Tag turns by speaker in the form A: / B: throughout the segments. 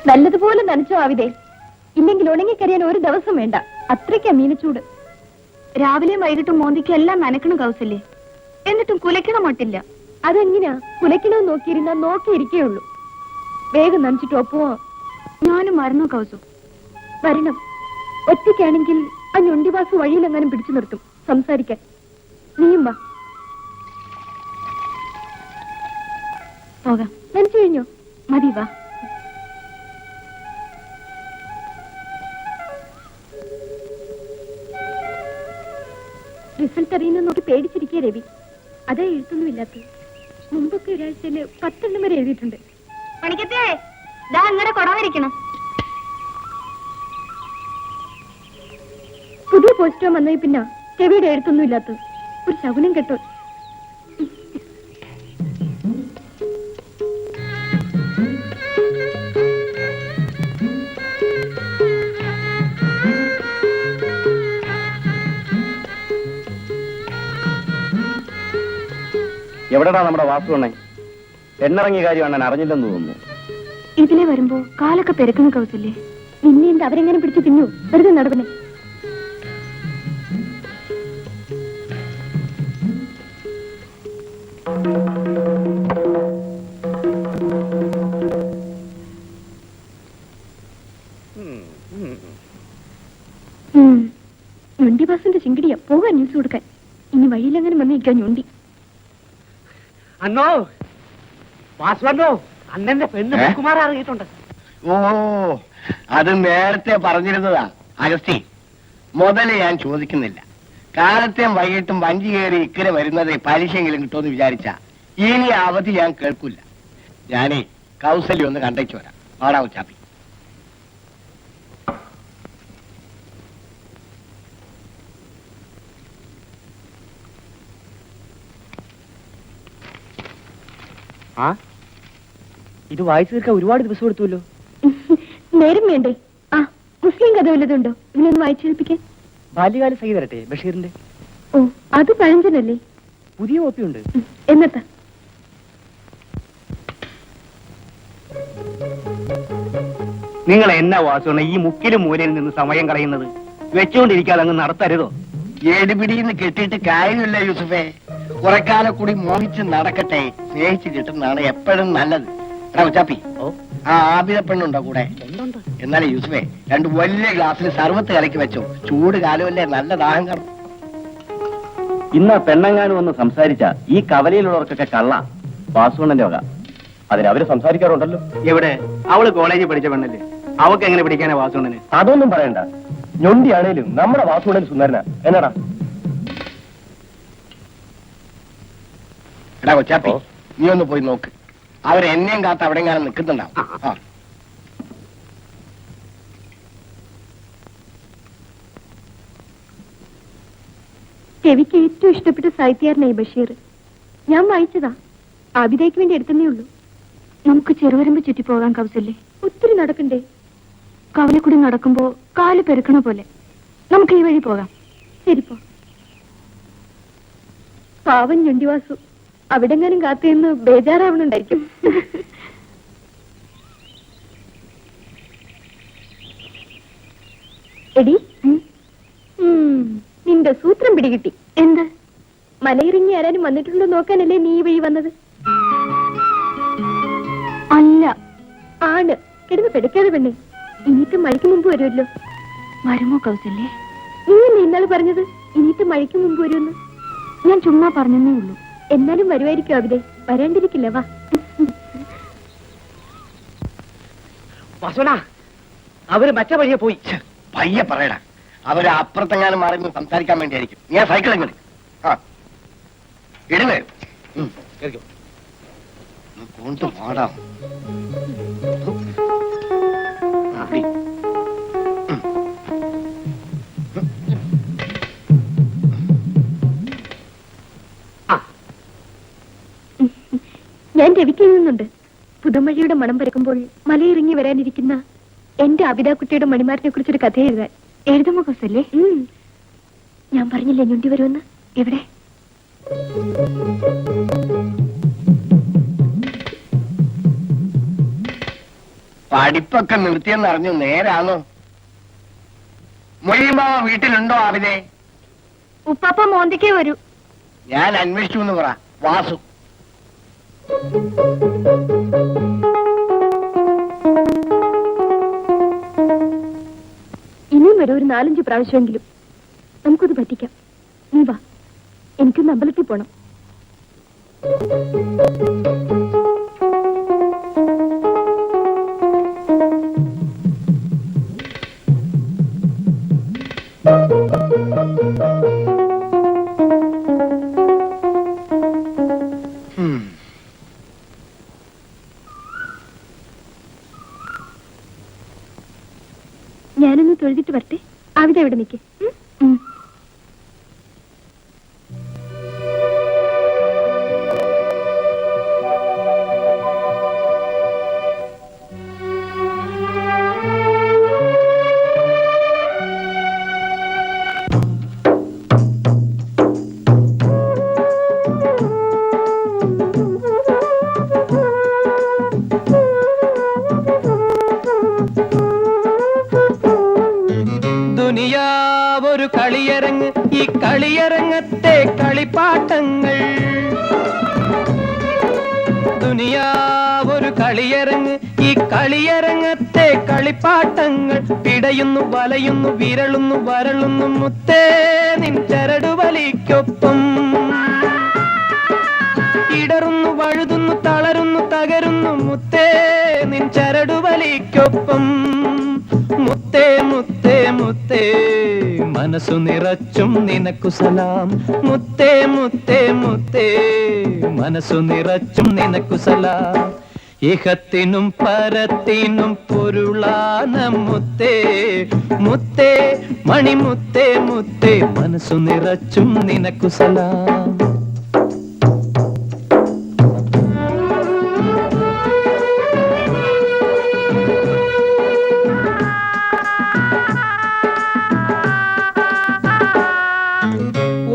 A: നല്ലതുപോലെ നനച്ചോ ആവിതേ. ഇല്ലെങ്കിൽ ഉണങ്ങിക്കരിയാൻ ഒരു ദിവസം വേണ്ട. അത്രയ്ക്കാ മീനച്ചൂട്. രാവിലെയും വൈകിട്ടും മോന്തിക്ക് എല്ലാം നനക്കണം കൗസല്യേ. എന്നിട്ടും കുലയ്ക്കണം മട്ടില്ല. അതെങ്ങനെയാ? കുലയ്ക്കണമെന്ന് നോക്കിയിരുന്നാ നോക്കിയിരിക്കേയുള്ളൂ. വേഗം നനച്ചിട്ട് ഒപ്പുവോ? ഞാനും മറന്നു കൗസു. വരണം. ഒറ്റയ്ക്കാണെങ്കിൽ ആ ഞൊണ്ടിവാസു വഴിയിലെങ്ങാനും പിടിച്ചു നിർത്തും സംസാരിക്കാൻ. നീയും വാ. പോകാം. നനച്ചു കഴിഞ്ഞോ? മതി, വാ. റിസൾട്ട് അറിയുന്ന നോക്കി പേടിച്ചിരിക്കുക രവി. അതാ എഴുത്തൊന്നുമില്ലാത്തത്. മുമ്പൊക്കെ ഒരാഴ്ചയില് 10 എണ്ണം വരെ എഴുതിയിട്ടുണ്ട്. പണിക്കത്തേ ദാ അങ്ങടെ കുറവായിരിക്കണം. പുതിയ പോസ്റ്റോ വന്നേ പിന്നെ ചെവിയുടെ എഴുത്തൊന്നും ഇല്ലാത്തത്. ഒരു ശകുനം കേട്ടോ.
B: എവിടെടാ നമ്മുടെ വാസുവണ്ണൻ? എണ്ണിറങ്ങിയ കാര്യം അണ്ണൻ അറിഞ്ഞില്ലെന്ന് തോന്നുന്നു.
A: ഇതിലെ വരുമ്പോ കാലൊക്കെ പെരക്കുന്ന കൗസല്ലേ. നിന്നെ എന്ത് അവരെങ്ങനെ പിടിച്ചു തിന്നു? വെറുതെ നടവനെ. ഞൊണ്ടി ബാസിന്റെ ചിങ്കിടിയാ. പോകാൻ ന്യൂസ് കൊടുക്കാൻ. ഇനി വഴിയിലെങ്ങനെ വന്നിരിക്കാൻ ഞൊണ്ടി.
C: അന്നോ വാസുവന്നോ, അണ്ണന്റെ പെണ്ണ് കുമാർ അറിയിട്ടുണ്ട്.
D: ഓ, അത് നേരത്തെ പറഞ്ഞിരുന്നതാ അഗസ്റ്റി. മുതല് ഞാൻ ചോദിക്കുന്നില്ല. കാലത്തെയും വൈകിട്ടും വഞ്ചി കയറി ഇക്കരെ വരുന്നത് പലിശയെങ്കിലും കിട്ടുമെന്ന് വിചാരിച്ച ഇനി അവധി ഞാൻ കേൾക്കില്ല. ഞാനേ കൗസല്യം ഒന്ന് കണ്ടേച്ചു വരാം. ആടാ ഉച്ചാപ്പി.
C: ആ, ഇത് വായിച്ചു തീർക്കാൻ ഒരുപാട് ദിവസം എടുത്തുല്ലോ.
A: നേരം വേണ്ടേ? ആ, മുസ്ലിം കഥ വല്ലതുണ്ടോ? ഇതിലൊന്ന് വായിച്ചേൽപ്പിക്കാൻ.
C: ബാല്യകാല സഹി തരട്ടെ, ബഷീറിന്റെ.
A: ഓ, അത് പഴഞ്ചനല്ലേ?
C: പുതിയ കോപ്പിയുണ്ട്.
A: എന്നത്താ?
C: നിങ്ങൾ എന്നാ വാസുവണ്ണ ഈ മുക്കിലും മൂലയിൽ നിന്ന് സമയം കളയുന്നത്? വെച്ചുകൊണ്ടിരിക്കാതെ അങ്ങ് നടത്തരുതോ?
D: ഏടുപിടിന്ന് കെട്ടിയിട്ട് കാര്യമില്ല യൂസുഫേ. കുറെക്കാലം കൂടി മോഹിച്ച് നടക്കട്ടെ. സ്നേഹിച്ച് കിട്ടുന്നതാണ് എപ്പോഴും നല്ലത്. എടാ ഉച്ചാപ്പി, ആ ആബിദ പെണ്ണുണ്ടോ കൂടെ? എന്നാലേ യൂസുഫേ 2 വലിയ ഗ്ലാസ്സിൽ സർവത്ത് കലക്കി വെച്ചോ. ചൂട് കാലമല്ലേ, നല്ല ദാഹം കാണും.
B: ഇന്ന് പെണ്ണങ്ങാനും ഒന്ന് സംസാരിച്ച ഈ കവലയിലുള്ളവർക്കൊക്കെ കള്ള വാസുവണ്ണന്റെ വക. അതിനവര് സംസാരിക്കാറുണ്ടല്ലോ.
C: എവിടെ? അവള് കോളേജിൽ പഠിച്ച പെണ്ണല്ലേ, അവക്ക് എങ്ങനെ പിടിക്കാനാ വാസുവണ്ണന്?
B: അതൊന്നും പറയണ്ട. ഞൊണ്ടിയാണേലും നമ്മുടെ വാസുവണ്ണൻ സുന്ദരനാ. എന്നാടാ?
D: എടാ കൊച്ചാപ്പി, നീ ഒന്ന് പോയി നോക്ക്. അവരെന്നെയും കാത്ത് അവിടെ എങ്ങാനും നിൽക്കുന്നുണ്ടാവും.
A: കവിക്ക് ഏറ്റവും ഇഷ്ടപ്പെട്ട സാഹിത്യകാരനായി ബഷീർ. ഞാൻ വായിച്ചതാ. ആബിദയ്ക്ക് വേണ്ടി എടുത്തേ ഉള്ളൂ. നമുക്ക് ചെറുവരമ്പ് ചുറ്റി പോകാൻ കൗസല്യേ. ഒത്തിരി നടക്കണ്ടേ? കവലക്കൂടി നടക്കുമ്പോ കാല് പെരുക്കണ പോലെ. നമുക്ക് ഈ വഴി പോകാം. ശരിപ്പോ. പാവൻ ഞൊണ്ടിവാസു അവിടെങ്ങാനും കാത്തുനിന്ന് ബേജാറാവണുണ്ടായിരിക്കും. എടി, നിന്റെ സൂത്രം പിടികിട്ടി. എന്ത്? മലയിറങ്ങി ആരാനും വന്നിട്ടുണ്ടോ നോക്കാനല്ലേ നീ വഴി വന്നത്? അല്ല, ആണ്. കിടന്ന് പെടുക്കാതെ പെണ്ണേ. ഇനിയിട്ട് മഴയ്ക്ക് മുമ്പ് വരുമല്ലോ. വരുമോ കൗസല്യേ? നീ ഇന്നാള് പറഞ്ഞത് ഇനിയിട്ട് മഴയ്ക്ക് മുമ്പ് വരുമെന്ന്. ഞാൻ ചുമ്മാ പറഞ്ഞേ ഉള്ളൂ. എന്നാലും വരുമായിരിക്കും അവിടെ. വരാണ്ടിരിക്കില്ല. വാ.
C: വാസുവണ്ണ, അവര് മറ്റേ വഴിയെ പോയി.
D: പയ്യെ പറയടാ. അവര് അപ്പുറത്തെങ്ങാനും മാറി സംസാരിക്കാൻ വേണ്ടിയായിരിക്കും. ഞാൻ സൈക്കിൾ എങ്ങനെ ഇടുവേ കൊണ്ട് പാടാം.
A: ഞാൻ രവിക്ക് എഴുതുന്നുണ്ട്. പുതുമഴയുടെ മണം പരക്കുമ്പോൾ മലയിറങ്ങി വരാനിരിക്കുന്ന എന്റെ അബിതാക്കുട്ടിയുടെ മണിമാരനെ കുറിച്ചൊരു കഥ എഴുതാൻ. എഴുതുമോ കൗസല്യേ? ഞാൻ പറഞ്ഞില്ലേ ഞൊണ്ടി വരുമെന്ന്. എവിടെ?
D: പഠിപ്പൊക്കെ നിർത്തിയെന്ന് അറിഞ്ഞു. നേരാണോ? മൊയ്യമ്മാവ വീട്ടിലുണ്ടോ ആവിനെ?
A: ഉപ്പാപ്പ മോന്തിക്കേ വരൂ.
D: ഞാൻ അന്വേഷിച്ചു എന്ന് പറ. വാസു
A: ഇനിയും വരും, ഒരു 4-5 പ്രാവശ്യമെങ്കിലും. നമുക്കത് പറ്റിക്കാം. നീ വാ, എനിക്കൊന്ന് അമ്പലത്തിൽ പോണം. ഞാനൊന്ന് തൊഴുതിട്ട് വരട്ടെ. അവിടെ എവിടെ നിൽക്കേ.
E: ദുനിയാവൊരു കളിയരങ്ങ്, ഈ കളിയരങ്ങത്തെ കളിപ്പാട്ടങ്ങൾ. ദുനിയാവൊരു കളിയരങ്ങ്, ഈ കളിയരങ്ങത്തെ കളിപ്പാട്ടങ്ങൾ. പിടയുന്നു, വലയുന്നു, വിരളുന്നു, വരളുന്നു, മുത്തേ നിൻ ചരടുവലിക്കൊപ്പം. ഇടറുന്നു, വഴുതുന്നു, തളരുന്നു, തകരുന്നു, മുത്തേ നിൻ ചരടുവലിക്കൊപ്പം. മുത്തേ മുത്തേ മുത്തേ മനസ്സു നിറച്ചും നിനക്കു സലാം. മുത്തേ മുത്തേ മുത്തേ മനസ്സു നിറച്ചും നിനക്കു സലാം. ഇഹത്തിനും പരത്തിനും പൊരുളാന മുത്തേ മുത്തേ മണിമുത്തേ മുത്തേ മനസ്സു നിറച്ചും നിനക്കു സലാം.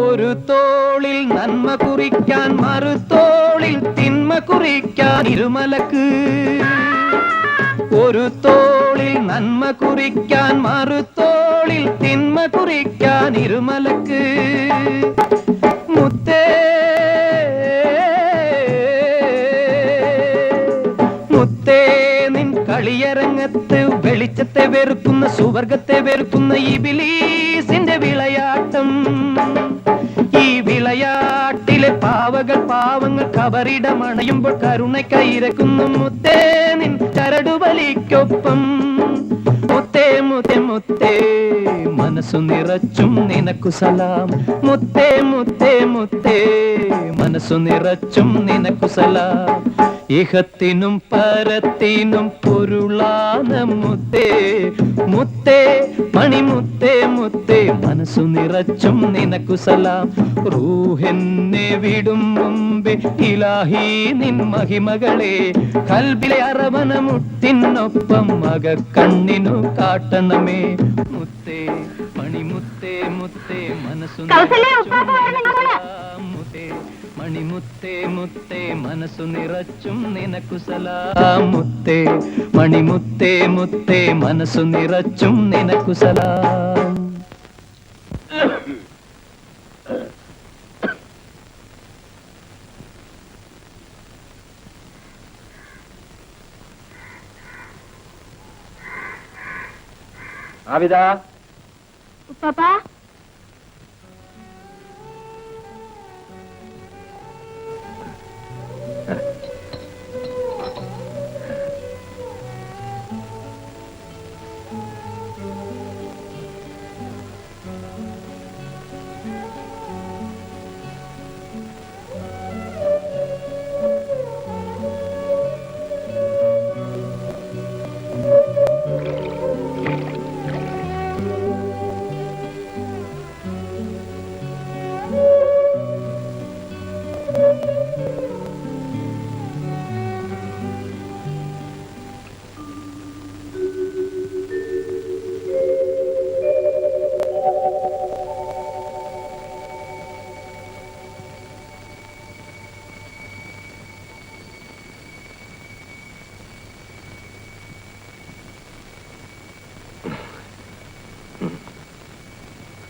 E: ഒരു തോളിൽ നന്മ കുറിക്കാൻ, മറുതോളിൽ തിന്മ കുറിക്കാൻ ഇരുമലക്ക്. ഒരു തോളിൽ നന്മ കുറിക്കാൻ, മറുതോളിൽ തിന്മ കുറിക്കാൻ ഇരുമലക്ക്. മുത്തേ മുത്തേ നിൻ കളിയരങ്ങത്ത് വെളിച്ചത്തെ വെറുക്കുന്ന, സുവർഗത്തെ വെറുക്കുന്ന ഇബിലീസിന്റെ വിളയാട്ടം. ഈ വിളയാട്ടിലെ പാവകൾ പാവങ്ങൾ കബറിടമണയുമ്പോൾ കരുണയ്ക്കയിരക്കുന്നു, മുത്തേ നിൻ ചരടുവലിക്കൊപ്പം. മുത്തേ മുത്തേ മുത്തേ മനസ്സു നിറച്ചും നിനക്കു സലാം. മുത്തേ മുത്തേ മുത്തേ മനസ്സു നിറച്ചും നിനക്കു സലാം. ഇഹത്തിനും പരത്തിനും പൊരുളാന മുത്തേ മുത്തേ മണിമുത്തേ മുത്തേ മനസ്സു നിറച്ചും നിനക്കു സലാം. റൂഹെന്നെ വിടും മുമ്പേ ഇലാഹി നിൻ മഹിമകളെ, കൽബിലെ അറവന മുട്ടിനൊപ്പം കണ്ണിനു കാട്ടണമേ. മുത്തേ മണിമുത്തേ മുത്തേ മനസ്സു മുത്തേ മണിമുത്തേ മുത്തേ മനസ്സു നിറച്ചും നിനക്കു സലാം. മുത്തേ മണിമുത്തേ മുത്തേ മനസ്സു നിറച്ചും നിനക്കു സലാം.
B: ആവിദ,
A: ഉപ്പാപ്പാ,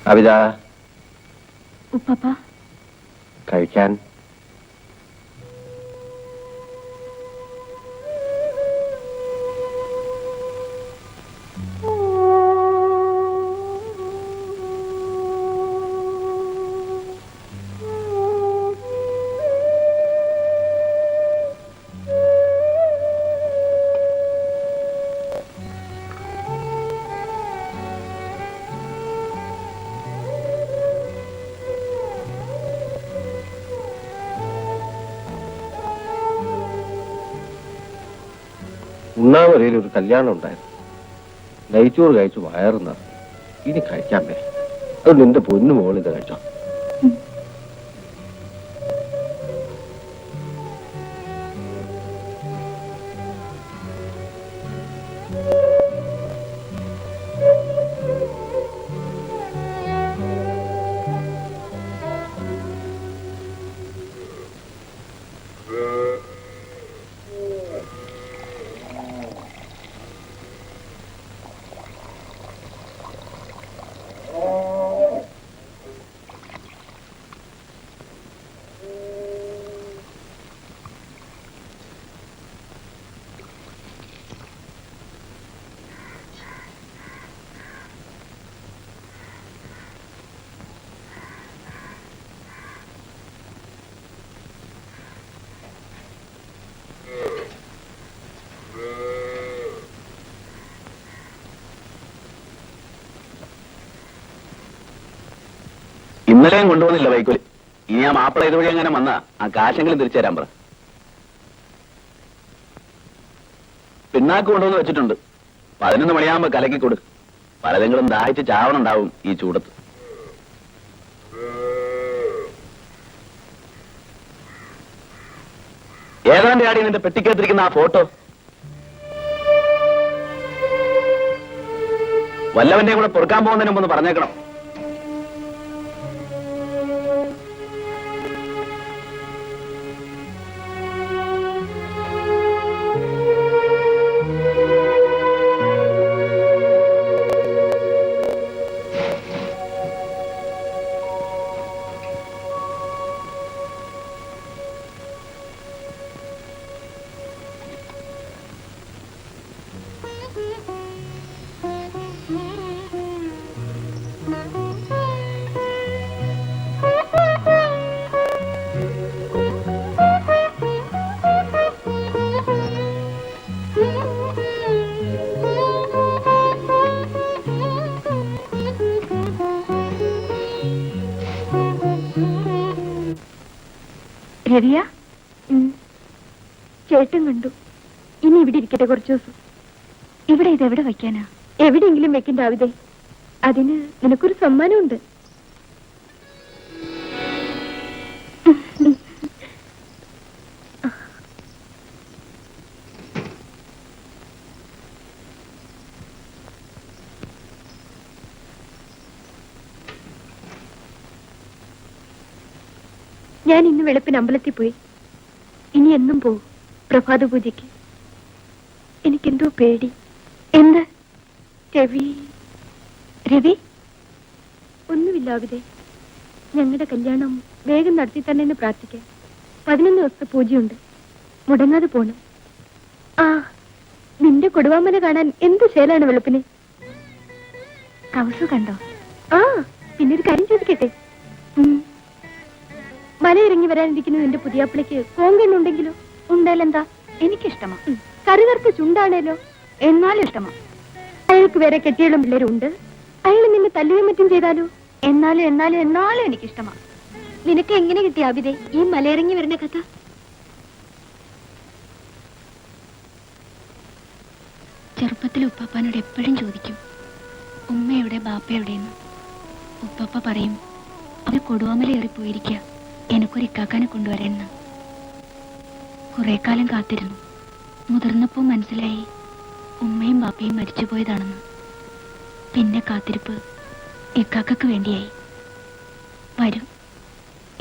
B: കവിത
A: ഉപ്പപ്പ
B: കഴിക്കാൻ. ഉണ്ണാമലയിൽ ഒരു കല്യാണം ഉണ്ടായിരുന്നു. നെയ്ച്ചോറ് കഴിച്ചു വയറ് നിറഞ്ഞു. ഇനി കഴിക്കാൻ പറ്റും. അതുകൊണ്ട് എന്റെ പൊന്നു മോൾ ഇത് കഴിച്ചോ.
C: ഇന്നലെയും കൊണ്ടുപോകുന്നില്ല വൈക്കോല്. ഇനി ആ മാപ്പിള ഇതുവഴി അങ്ങനെ വന്നാ ആ കാശെങ്കിലും തിരിച്ചു തരാൻ പറ. പിന്നാക്ക് കൊണ്ടുവന്ന് വെച്ചിട്ടുണ്ട്. 11 മണിയാകുമ്പോ കലക്കിക്കൊടു. പലതെങ്കിലും ദാഹിച്ച് ചാവണുണ്ടാവും ഈ ചൂടത്ത്. ഏതാണ്ട് ആടി നിന്റെ പെട്ടിക്കകത്തിരിക്കുന്ന ആ ഫോട്ടോ വല്ലവന്റെയും കൂടെ പൊറുക്കാൻ പോകുന്നതിന് മുമ്പ് പറഞ്ഞേക്കണം.
A: രവിയ, ചേട്ടൻ കണ്ടു. ഇനി ഇവിടെ ഇരിക്കട്ടെ കുറച്ചു ദിവസം. ഇവിടെ ഇതെവിടെ വയ്ക്കാനാ? എവിടെയെങ്കിലും വെക്കണ്ട ആവിതേ. അതിന് നിനക്കൊരു സമ്മാനമുണ്ട്. ഞാൻ ഇന്ന് വെളുപ്പിന് അമ്പലത്തിൽ പോയി. ഇനി എന്നും പോകും പ്രഭാത പൂജയ്ക്ക്. എനിക്കെന്തോ പേടി. എന്ത്? രവി രവി ഒന്നുമില്ല അവിടെ. ഞങ്ങളുടെ കല്യാണം വേഗം നടത്തി തന്നെ എന്ന് പ്രാർത്ഥിക്കാം. 11 ദിവസത്തെ പൂജയുണ്ട്. മുടങ്ങാതെ പോണം. ആ, നിന്റെ കൊടുവാമല കാണാൻ എന്ത് ശേലാണ് വെളുപ്പിന്. കൗസു കണ്ടോ? ആ, പിന്നൊരു കാര്യം ചോദിക്കട്ടെ. മലയിറങ്ങി വരാനിരിക്കുന്ന നിന്റെ പുതിയാപ്പിളയ്ക്ക് കോങ്കണ്ണുണ്ടെങ്കിലോ? ഉണ്ടായാലെന്താ? എനിക്കിഷ്ടമാ. കറുകറുത്ത ചുണ്ടാണേലോ, എന്നാലും ഇഷ്ടമാ. അയാൾക്ക് വേറെ കെട്ടികളും പിള്ളേരും ഉണ്ട്. അയാൾ നിന്നെ തല്ലുകയും മറ്റും ചെയ്താലോ? എന്നാലും എന്നാലും എന്നാലും എനിക്കിഷ്ടമാ. നിനക്ക് എങ്ങനെ കിട്ടിയ അഭിതേ ഈ മലയിറങ്ങി വരുന്ന കഥ? ചെറുപ്പത്തിൽ ഉപ്പാപ്പാനോട് എപ്പോഴും ചോദിക്കും, ഉമ്മ എവിടെ ബാപ്പ എവിടെയെന്ന്. ഉപ്പാപ്പ പറയും, അവർ കൊടുവാമല ഏറിപ്പോയിരിക്കുക, എനിക്കൊരു ഇക്കാക്കാനെ കൊണ്ടുവരണമെന്ന്. കുറെ കാലം കാത്തിരുന്നു. മുതിർന്നപ്പോ മനസ്സിലായി ഉമ്മയും ബാപ്പയും മരിച്ചുപോയതാണെന്ന്. പിന്നെ കാത്തിരിപ്പ് ഇക്കാക്കക്ക് വേണ്ടിയായി. വരും,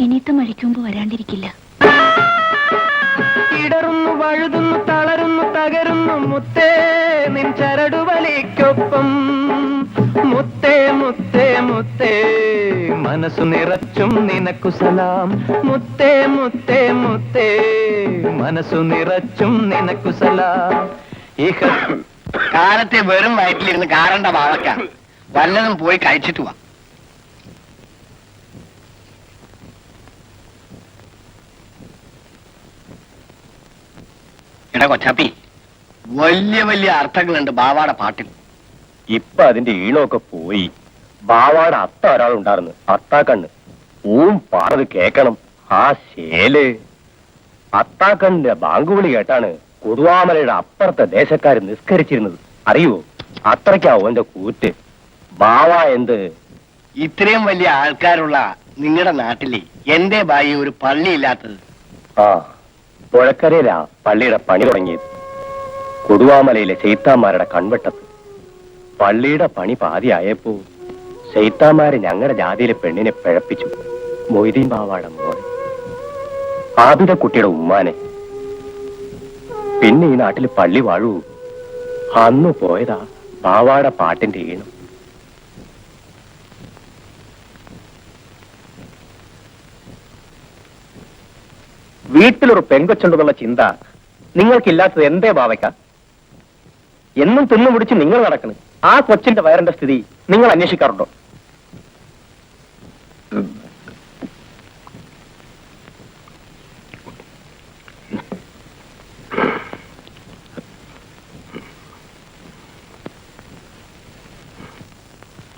A: ഇനിയത്തെ മഴിക്കുമ്പോ വരാണ്ടിരിക്കില്ല.
E: ഇടറുന്നു, വഴുതുന്നു, തളരുന്നു, തകരുന്നു മുത്തേ നിൻ ചരടുവലിക്കൊപ്പം. മുത്തേ മുത്തേ മുത്തേ മനസ്സു നിറച്ചും നിനക്കു സലാം. മുത്തേ മുത്തേ മുത്തേ മനസ്സു നിറച്ചും നിനക്കു സലാം. ഇഹ
D: കാലത്തെ വെറും വയറ്റിലിരുന്ന് കാറണ്ട വാഴക്ക വല്ലതും പോയി കഴിച്ചിട്ട് വാ. എടാ കൊച്ചാപ്പി, വലിയ വലിയ അർത്ഥങ്ങളുണ്ട് ബാവാടെ പാട്ടിൽ.
B: ഇപ്പൊ അതിന്റെ ഈണമൊക്കെ പോയി. ബാവാടെ അത്ത ഒരാളുണ്ടായിരുന്നു, അത്താക്കണ്ണ്. പാറത് കേക്കണം. ആ ശേല് അത്താക്കണ്ണിന്റെ ബാങ്ക് വിളി കേട്ടാണ് കൊടുവാമലയുടെ അപ്പുറത്തെ ദേശക്കാര് നിസ്കരിച്ചിരുന്നത്. അറിയോ? അത്രയ്ക്കാവും എന്റെ കൂറ്റ്. ബാവ എന്ത്
D: ഇത്രയും വലിയ ആൾക്കാരുള്ള നിങ്ങളുടെ നാട്ടിലെ എന്റെ ഭായി ഒരു പള്ളി ഇല്ലാത്തത്?
B: ആ പുഴക്കരയിലാ പള്ളിയുടെ പണി തുടങ്ങിയത്. കൊടുവാമലയിലെ ചെയ്ത്താന്മാരുടെ കൺവെട്ടത്ത്. പള്ളിയുടെ പണി പാതിയായപ്പോ ചെയ്ത്താന്മാര് ഞങ്ങളുടെ ജാതിയിലെ പെണ്ണിനെ പിഴപ്പിച്ചു. മൊയ്തീൻ ബാവാടെ മോനെ, ആബിദക്കുട്ടിയുടെ ഉമ്മാനെ. പിന്നെ ഈ നാട്ടിൽ പള്ളി വാഴൂ. അന്ന് പോയതാ ബാവാടെ പാട്ടിന്റെ ഈണം. വീട്ടിലൊരു പെങ്കൊച്ചുണ്ടെന്നുള്ള ചിന്ത നിങ്ങൾക്കില്ലാത്തത് എന്തേ ബാവയ്ക്ക? എന്നും തിന്നു മുടിച്ച് നിങ്ങൾ നടക്കണം. ആ കൊച്ചിന്റെ വയറിന്റെ സ്ഥിതി നിങ്ങൾ അന്വേഷിക്കാറുണ്ടോ?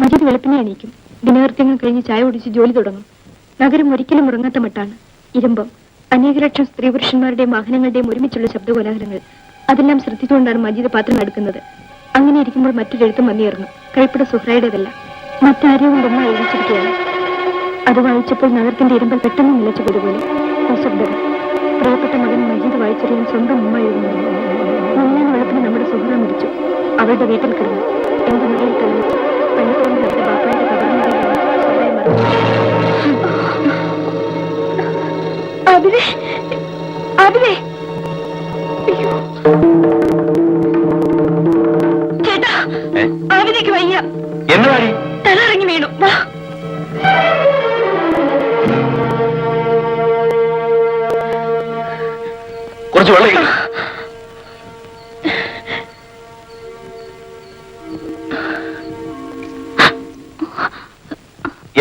A: മജീദ് വെളുപ്പിനെ എണീക്കും. ദിനകൃത്യങ്ങൾ കഴിഞ്ഞ് ചായ കുടിച്ച് ജോലി തുടങ്ങും. നഗരം ഒരിക്കലും ഉറങ്ങാത്ത മട്ടാണ്. ഇരുമ്പം, അനേക ലക്ഷം സ്ത്രീ പുരുഷന്മാരുടെയും വാഹനങ്ങളുടെയും ഒരുമിച്ചുള്ള ശബ്ദകോലാഹലങ്ങൾ, അതെല്ലാം ശ്രദ്ധിച്ചുകൊണ്ടാണ് മജീദ് പാത്രം എടുക്കുന്നത്. അങ്ങനെ ഇരിക്കുമ്പോൾ മറ്റൊരെഴുത്തും വന്നിരുന്നു. കൈപ്പിട സുഹ്രയുടേതല്ല, മറ്റാരെയും കൊണ്ടൊന്ന് എഴുതിച്ചിരിക്കുകയാണ്. അത് വായിച്ചപ്പോൾ നഗരത്തിന്റെ ഇരുമ്പൽ പെട്ടെന്ന് നിലച്ചു പോയതുപോലെ നിശബ്ദത. പ്രിയപ്പെട്ട മകൻ മജീദ് വായിച്ചറിയാൻ സ്വന്തം ഉമ്മ എഴുതുന്നു. മുന്നേ വെളുപ്പിന് നമ്മുടെ സുഹ്ര മരിച്ചു. അവളുടെ വീട്ടിൽ കിടന്നു. എന്റെ മകയിൽ കലവിച്ചു. പെണ്ണുത്തോളം അവരുടെ ബാപ്പായുടെ കബറിനിടയിലാണ് സുഹ്രയെ ചേട്ടാ, ആവിലേക്ക് വയ്യ.
B: എന്നാടി
A: തലറങ്ങി വീണു. വാ.
C: കുറച്ച് വെള്ളം ഇല്ല.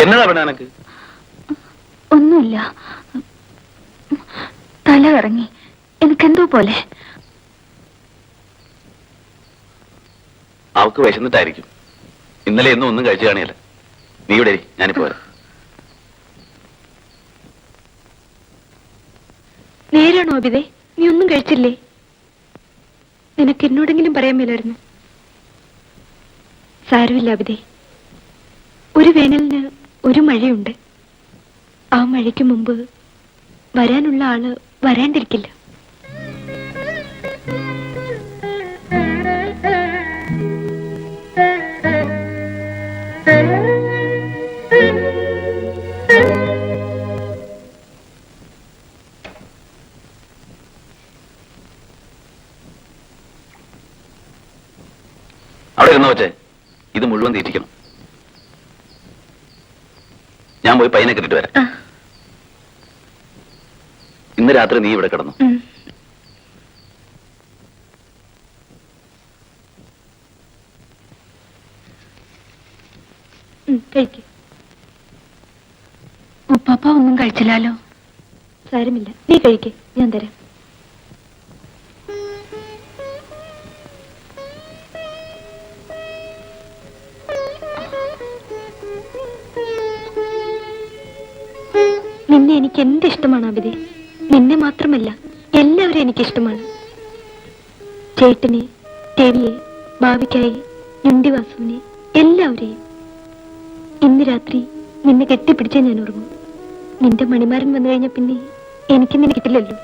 C: എന്നതാ വേണ എനക്ക്?
A: ഒന്നുമില്ല, തല കറങ്ങി. എനിക്കെന്തോ പോലെ.
C: അവക്ക് വിശന്നിട്ടായിരിക്കും. ഇന്നലെ എന്നും ഒന്നും കഴിച്ചു കാണിയല്ല. നീ ഇവിടെ ഞാനിപ്പോ വരാം.
A: നേരാണോ അബിതേ? നീ ഒന്നും കഴിച്ചില്ലേ? നിനക്ക് എന്നോടെങ്കിലും പറയാൻ മേലായിരുന്നു. സാരമില്ല അബിതേ, ഒരു വേനലിന് ഒരു മഴയുണ്ട്. ആ മഴയ്ക്ക് മുമ്പ് വരാനുള്ള ആള് വരാണ്ടിരിക്കില്ല.
C: അവിടെ ഇരുന്നോ വെച്ചേ, ഇത് മുഴുവൻ തീറ്റിക്കണം. ഞാൻ പോയി പയ്യനെ കിട്ടിട്ട് വരാം. ഇന്ന് രാത്രി നീ ഇവിടെ കിടന്നു.
A: കഴിക്ക്. ഉപ്പാപ്പ ഒന്നും കഴിച്ചില്ലല്ലോ. സാരമില്ല, നീ കഴിക്ക്, ഞാൻ തരാം. നിന്നെ എനിക്ക് എന്ത് ഇഷ്ടമാണ് അബിതേ. നിന്നെ മാത്രമല്ല, എല്ലാവരും എനിക്കിഷ്ടമാണ്. ചേട്ടനെ, ദേവിയെ, ഭാവിക്കായി, ഞുണ്ടിവാസുവിനെ, എല്ലാവരെയും. ഇന്ന് രാത്രി നിന്നെ കെട്ടിപ്പിടിച്ചേ ഞാൻ ഉറങ്ങും. നിന്റെ മണിമാരൻ വന്നു കഴിഞ്ഞ പിന്നെ എനിക്ക് നിന്നെ കിട്ടില്ലല്ലോ.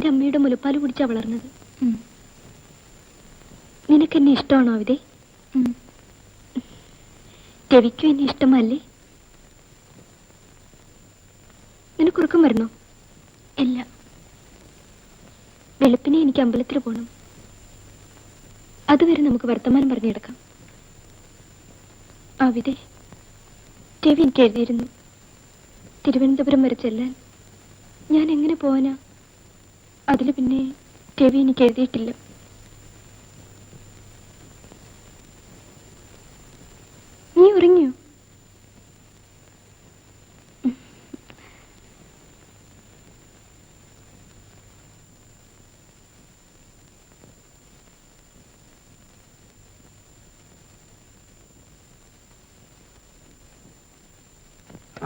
A: നിന്റെ അമ്മയുടെ മുലപ്പാൽ കുടിച്ചാ വളർന്നത്. നിനക്കെന്നെ ഇഷ്ടമാണോ അവിടെ? രവിക്കും എന്നെ ഇഷ്ടമല്ലേ? നിനക്കുറക്കം വരണോ? ഇല്ല. വെളുപ്പിനെ എനിക്ക് അമ്പലത്തിൽ പോകണം. അതുവരെ നമുക്ക് വർത്തമാനം പറഞ്ഞെടുക്കാം. അവിടെ രവി എനിക്ക് എഴുതിയിരുന്നു, തിരുവനന്തപുരം വരെ ചെല്ലാൻ. ഞാൻ എങ്ങനെ പോവാനാ? അതിൽ പിന്നെ രവി എനിക്ക് എഴുതിയിട്ടില്ല. നീ ഉറങ്ങിയോ?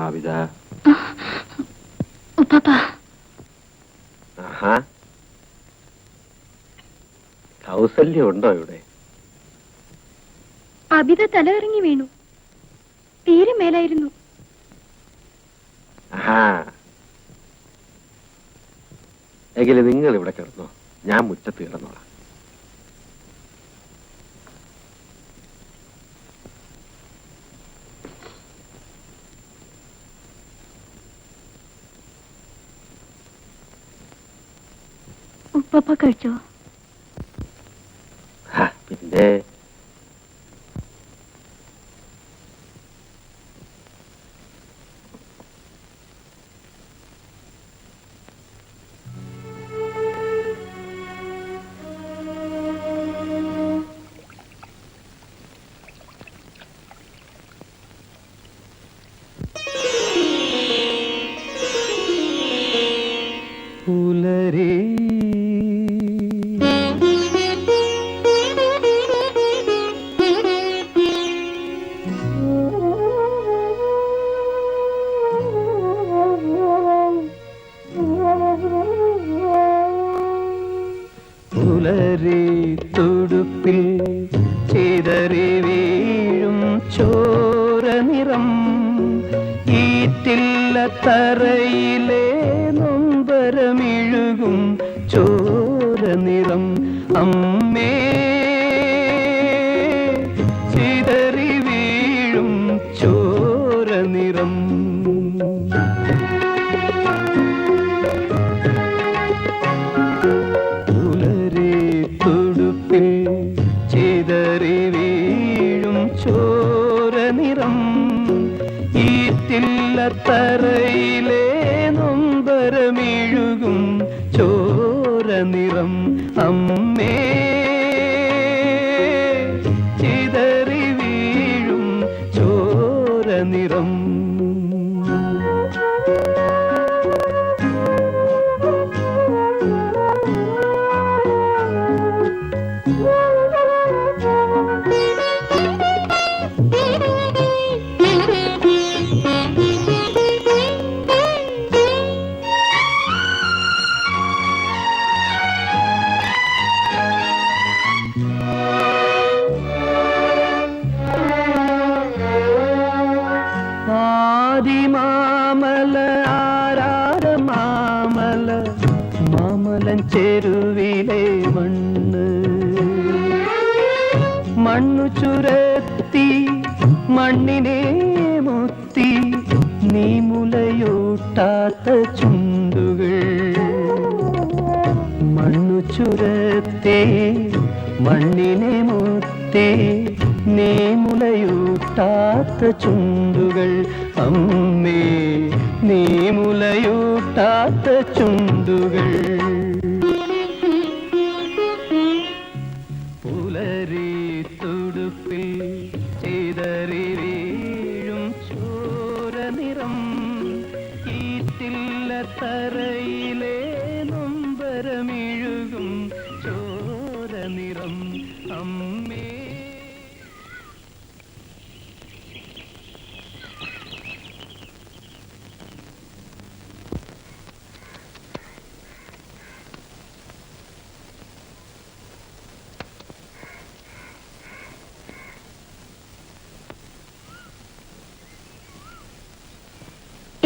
C: ആവിത,
A: ഉപ്പാപ്പാ,
B: കൗസല്യം ഉണ്ടോ ഇവിടെ?
A: അബിത തലകറങ്ങി വീണു. തീരെ മേലായിരുന്നു.
B: എങ്കിലും നിങ്ങൾ ഇവിടെ കിടന്നോ, ഞാൻ മുറ്റത്ത് കിടന്നോളാം.
A: ഉപ്പ കഴിച്ചോ?
B: പിന്നെ
E: പുലരേ പുലരി തുടുപ്പിൽ ചിതറി വീഴും ചോര നിറം, ഈറ്റില്ല തറയിലെ നൊമ്പരമിഴുകും ചോര നിറം. അമ്മേ, ചിതറി വീഴും ചോര നിറം. ചിതറി വീഴും ചോര നിറം, ഈറ്റില്ല തറയിലെ നൊമ്പരമിഴുകും ചോര നിറം. അമ്മേ, ചിതറി വീഴും ചോര നിറം. ആദിമാമല ആരാധ മാമല, മാമലൻ ചെരുവിലെ മണ്ണ് മണ്ണു ചുരത്തി മണ്ണിനെ മുത്തി, നീ മുലയൂട്ടാത്ത ചുണ്ടുകൾ. മണ്ണു ചുരത്തി മണ്ണിനെ മുത്തി, നീ മുലയൂട്ടാത്ത ചുണ്ടുകൾ. അമ്മേ, നീ മുലയൂട്ടാത്ത ചുണ്ടുകൾ. പുലരി തുടുപ്പിൽ ചിതറി വീഴും ചോര നിറം, ഈറ്റില്ല തറയിലെ നൊമ്പരമിഴുകും ചോര നിറം. അമ്മേ,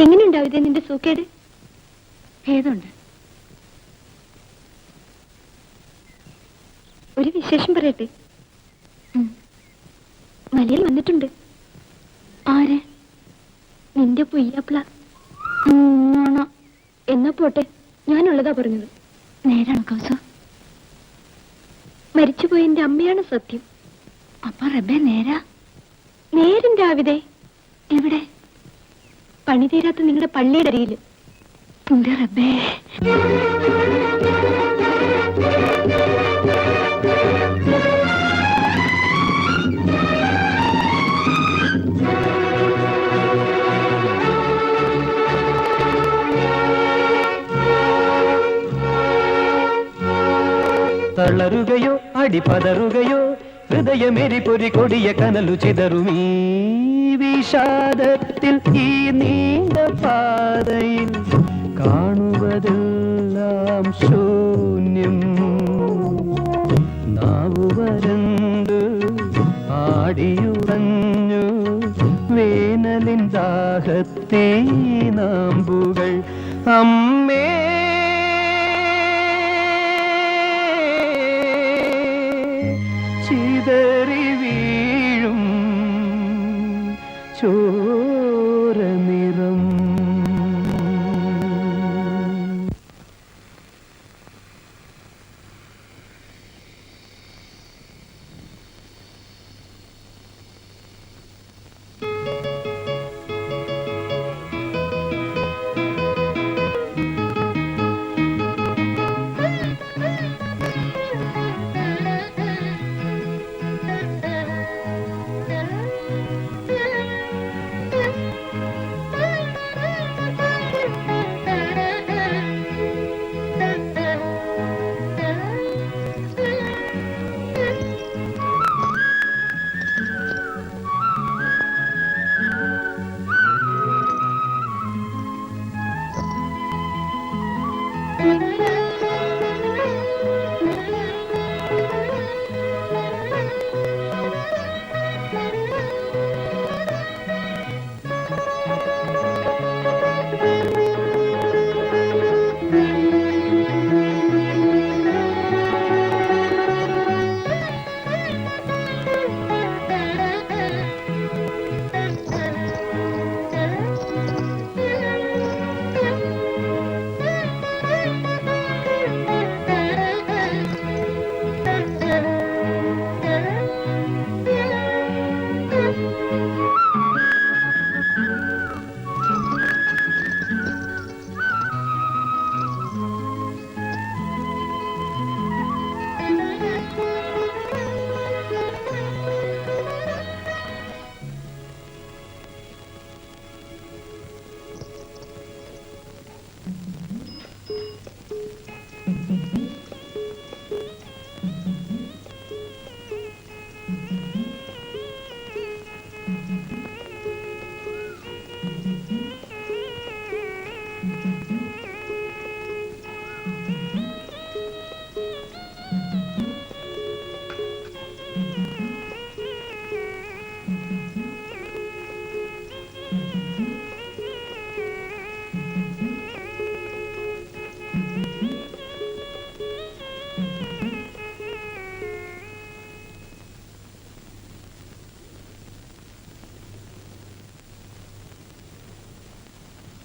A: എങ്ങനെയുണ്ടാവിതേ നിന്റെ സൂക്കേട്? ഭേദമുണ്ട്. ഒരു വിശേഷം പറയട്ടെ. മലയിൽ വന്നിട്ടുണ്ട്. ആര്? നിന്റെ പുയ്യാപ്ല. എന്നാ പോട്ടെ, ഞാനുള്ളതാ പറഞ്ഞത്. നേരാണോ കൗസ? മരിച്ചുപോയ എന്റെ അമ്മയാണ് സത്യം. അപ്പൊ റബ്ബെ നേരാ? നേരും രാവിലെ. എവിടെ? പണി തീരാത്ത നിങ്ങളുടെ പള്ളിയുടെ അരിയില്. എന്റെ റബ്ബേ.
E: തളരുകയോ അടിപതറുകയോ ഹൃദയമെരിപ്പൊരി കൊടിയ കനലു ചിതറുമീ വിഷാദത്തിൽ ഈ നീണ്ട പാതയിൽ കാണുവതെല്ലാം ശൂന്യം. നാവുവരണ്ട് ആടിയുറഞ്ഞു വേനലിൻ ദാഹത്തേ നാമ്പുകൾ. അമ്മേ ചിതറി വീഴും ചോര നിറം.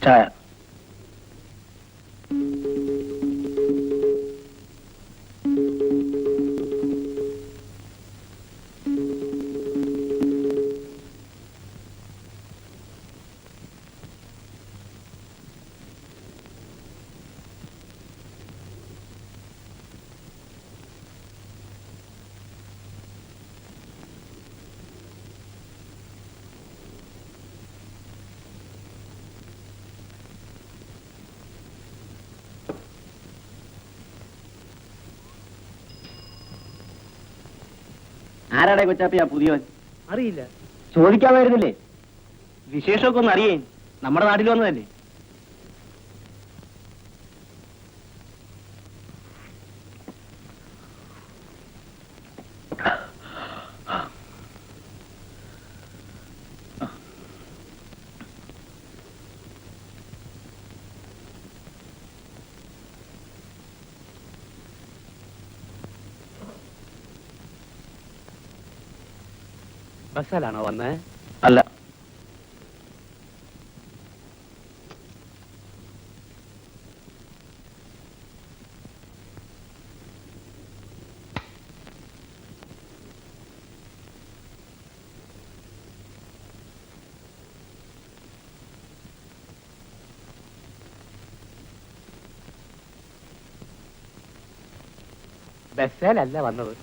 B: ചായ.
D: ആരാടെ കൊച്ചാപ്പിയാ പുതിയവൻ?
E: അറിയില്ല.
B: ചോദിക്കാമായിരുന്നില്ലേ?
D: വിശേഷമൊക്കെ ഒന്ന് അറിയേ. നമ്മുടെ നാട്ടിൽ വന്നതല്ലേ.
B: ബസ്സിലാണോ വന്നേ?
C: അല്ല,
B: ബസ്സിലല്ല വന്നത്.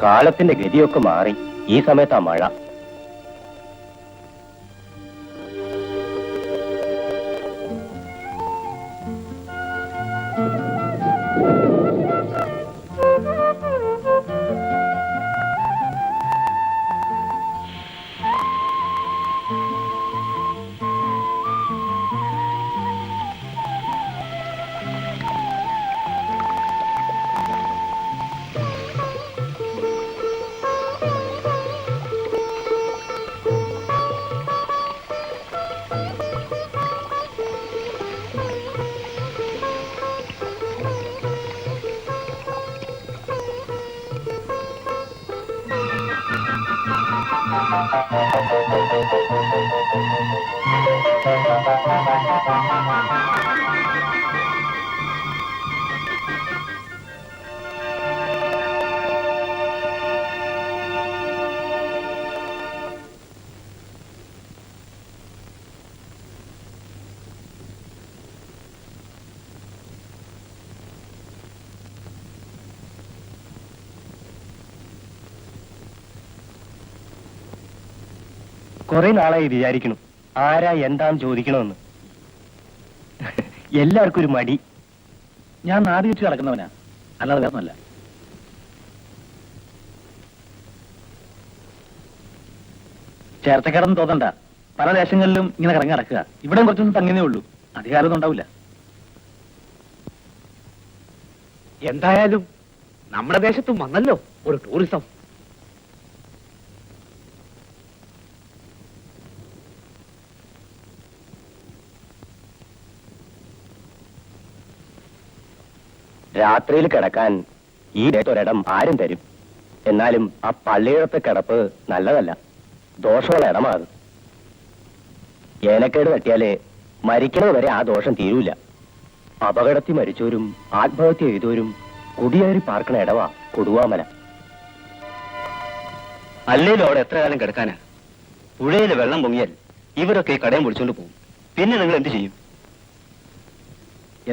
B: കാലത്തിന്റെ ഗതിയൊക്കെ മാറി. ഈ സമയത്താ മഴ. കുറെ നാളായി വിചാരിക്കണം ആരാ എന്താന്ന് ചോദിക്കണമെന്ന്. എല്ലാവർക്കും ഒരു മടി.
C: ഞാൻ നാട് ചുറ്റി നടക്കുന്നവനാ, അല്ലാതെ വേറൊന്നുമല്ല. ചേർത്തക്കാരെന്ന് തോന്നണ്ട, പല ദേശങ്ങളിലും ഇങ്ങനെ കറങ്ങി നടക്കുക. ഇവിടെ കുറച്ചൊന്നും തങ്ങിയേ ഉള്ളൂ, അധികാരമൊന്നും ഉണ്ടാവില്ല.
B: എന്തായാലും നമ്മുടെ ദേശത്തും വന്നല്ലോ ഒരു ടൂറിസം. രാത്രിയിൽ കിടക്കാൻ ഈ ഒരിടം ആരും തരും. എന്നാലും ആ പള്ളിയിടത്തെ കിടപ്പ് നല്ലതല്ല, ദോഷമുള്ള ഇടമാകും. ഏനക്കേട് തട്ടിയാലേ മരിക്കണത് വരെ ആ ദോഷം തീരൂല. അപകടത്തിൽ മരിച്ചവരും ആത്മഹത്യ ചെയ്തവരും കുടിയേറി പാർക്കണ ഇടവാ കൊടുവാമല. അല്ലേലും അവിടെ എത്ര കാലം കിടക്കാനാ? പുഴയിലെ വെള്ളം പൊങ്ങിയാൽ ഇവരൊക്കെ ഈ കടയും പൊളിച്ചോണ്ട് പോകും. പിന്നെ നിങ്ങൾ എന്ത് ചെയ്യും?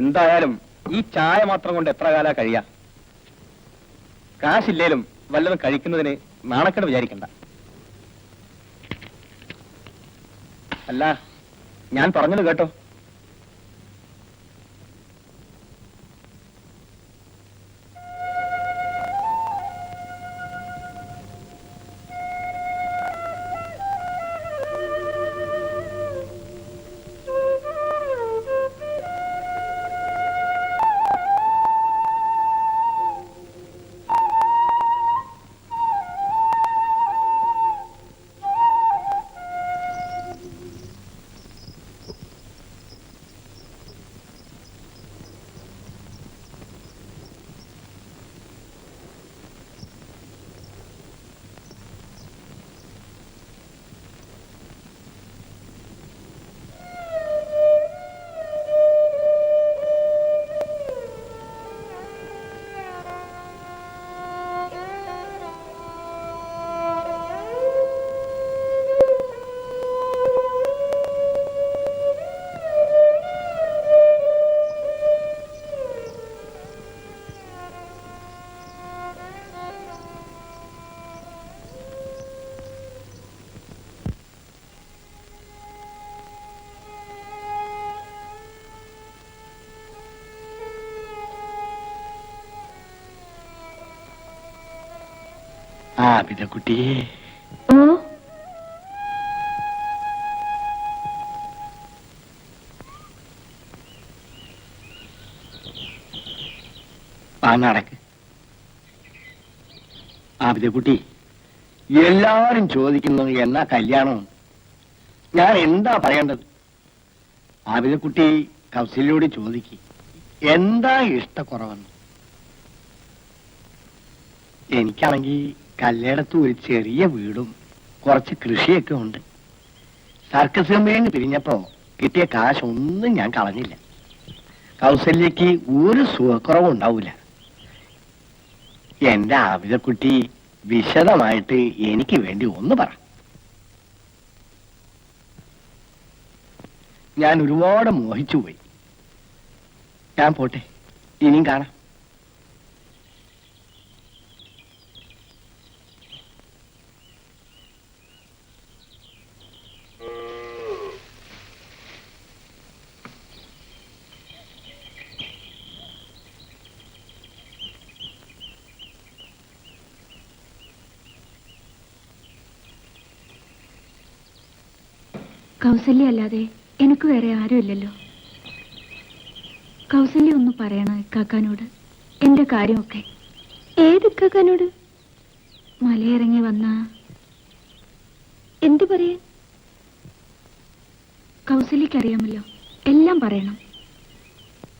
B: എന്തായാലും ഈ ചായ മാത്രം കൊണ്ട് എത്ര കാലാ കഴിയാ? കാശില്ലേലും വല്ലതും കഴിക്കുന്നതിന് നാണക്കേട് വിചാരിക്കണ്ട. അല്ല, ഞാൻ പറഞ്ഞത് കേട്ടോ.
D: ആബിദക്കുട്ടി,
A: ഓ
D: നടക്ക്. ആബിദക്കുട്ടി, എല്ലാരും ചോദിക്കുന്നത് എന്നാ കല്യാണം. ഞാൻ എന്താ പറയേണ്ടത്? ആബിദക്കുട്ടി കൗസല്യോട് ചോദിക്ക്, എന്താ ഇഷ്ടക്കുറവെന്ന്. എനിക്കാണെങ്കിൽ കല്ലേടത്ത് ഒരു ചെറിയ വീടും കുറച്ച് കൃഷിയൊക്കെ ഉണ്ട്. സർക്കസ് കമ്പനിന്ന് പിരിഞ്ഞപ്പോ കിട്ടിയ കാശൊന്നും ഞാൻ കളഞ്ഞില്ല. കൗസല്യക്ക് ഒരു സുഖക്കുറവും ഉണ്ടാവൂല. എന്റെ ആബിദക്കുട്ടി വിശദമായിട്ട് എനിക്ക് വേണ്ടി ഒന്ന് പറ. ഞാൻ ഒരുപാട് മോഹിച്ചുപോയി. ഞാൻ പോട്ടെ, ഇനിയും കാണാം.
A: കൗസല്യ അല്ലാതെ എനിക്ക് വേറെ ആരുമില്ലല്ലോ. കൗസല്യ ഒന്ന് പറയണോ ഇക്കാക്കാനോട് എന്റെ കാര്യമൊക്കെ? ഏത് ഇക്കാക്കാനോട്? മലയിറങ്ങി വന്ന എന്തു പറയാൻ? കൗസല്യക്ക് അറിയാമല്ലോ, എല്ലാം പറയണം.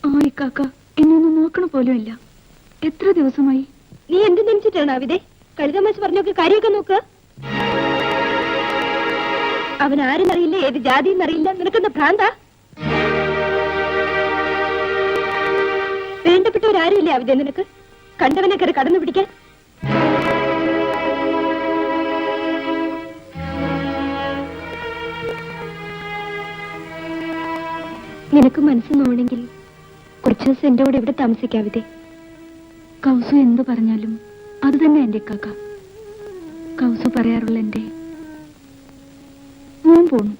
A: ആ ഇക്കാക്ക എന്നൊന്നും നോക്കണ പോലും ഇല്ല. എത്ര ദിവസമായി? നീ എന്ത് ധരിച്ചിട്ടാണ് അവിടെ കഴുതമാശ് പറഞ്ഞൊക്കെ കാര്യമൊക്കെ നോക്കുക. അവൻ ആരെന്നറിയില്ല, ഏത് ജാതിയെന്നറിയില്ല. നിനക്കെന്താ ഭ്രാന്താ? വേണ്ടപ്പെട്ടവരാരുമില്ലേ അവിടെ നിനക്ക്? കണ്ടവനെ കയറി കടന്നു പിടിക്കാൻ. നിനക്ക് മനസ്സ് നോണെങ്കിൽ കുറച്ചു ദിവസം എന്റെ കൂടെ ഇവിടെ താമസിക്കാവിതേ. കൗസു എന്തു പറഞ്ഞാലും അത് തന്നെ എന്റെ കാക്ക. കൗസു പറയാറുള്ള എന്റെ ഞാൻ പോണു.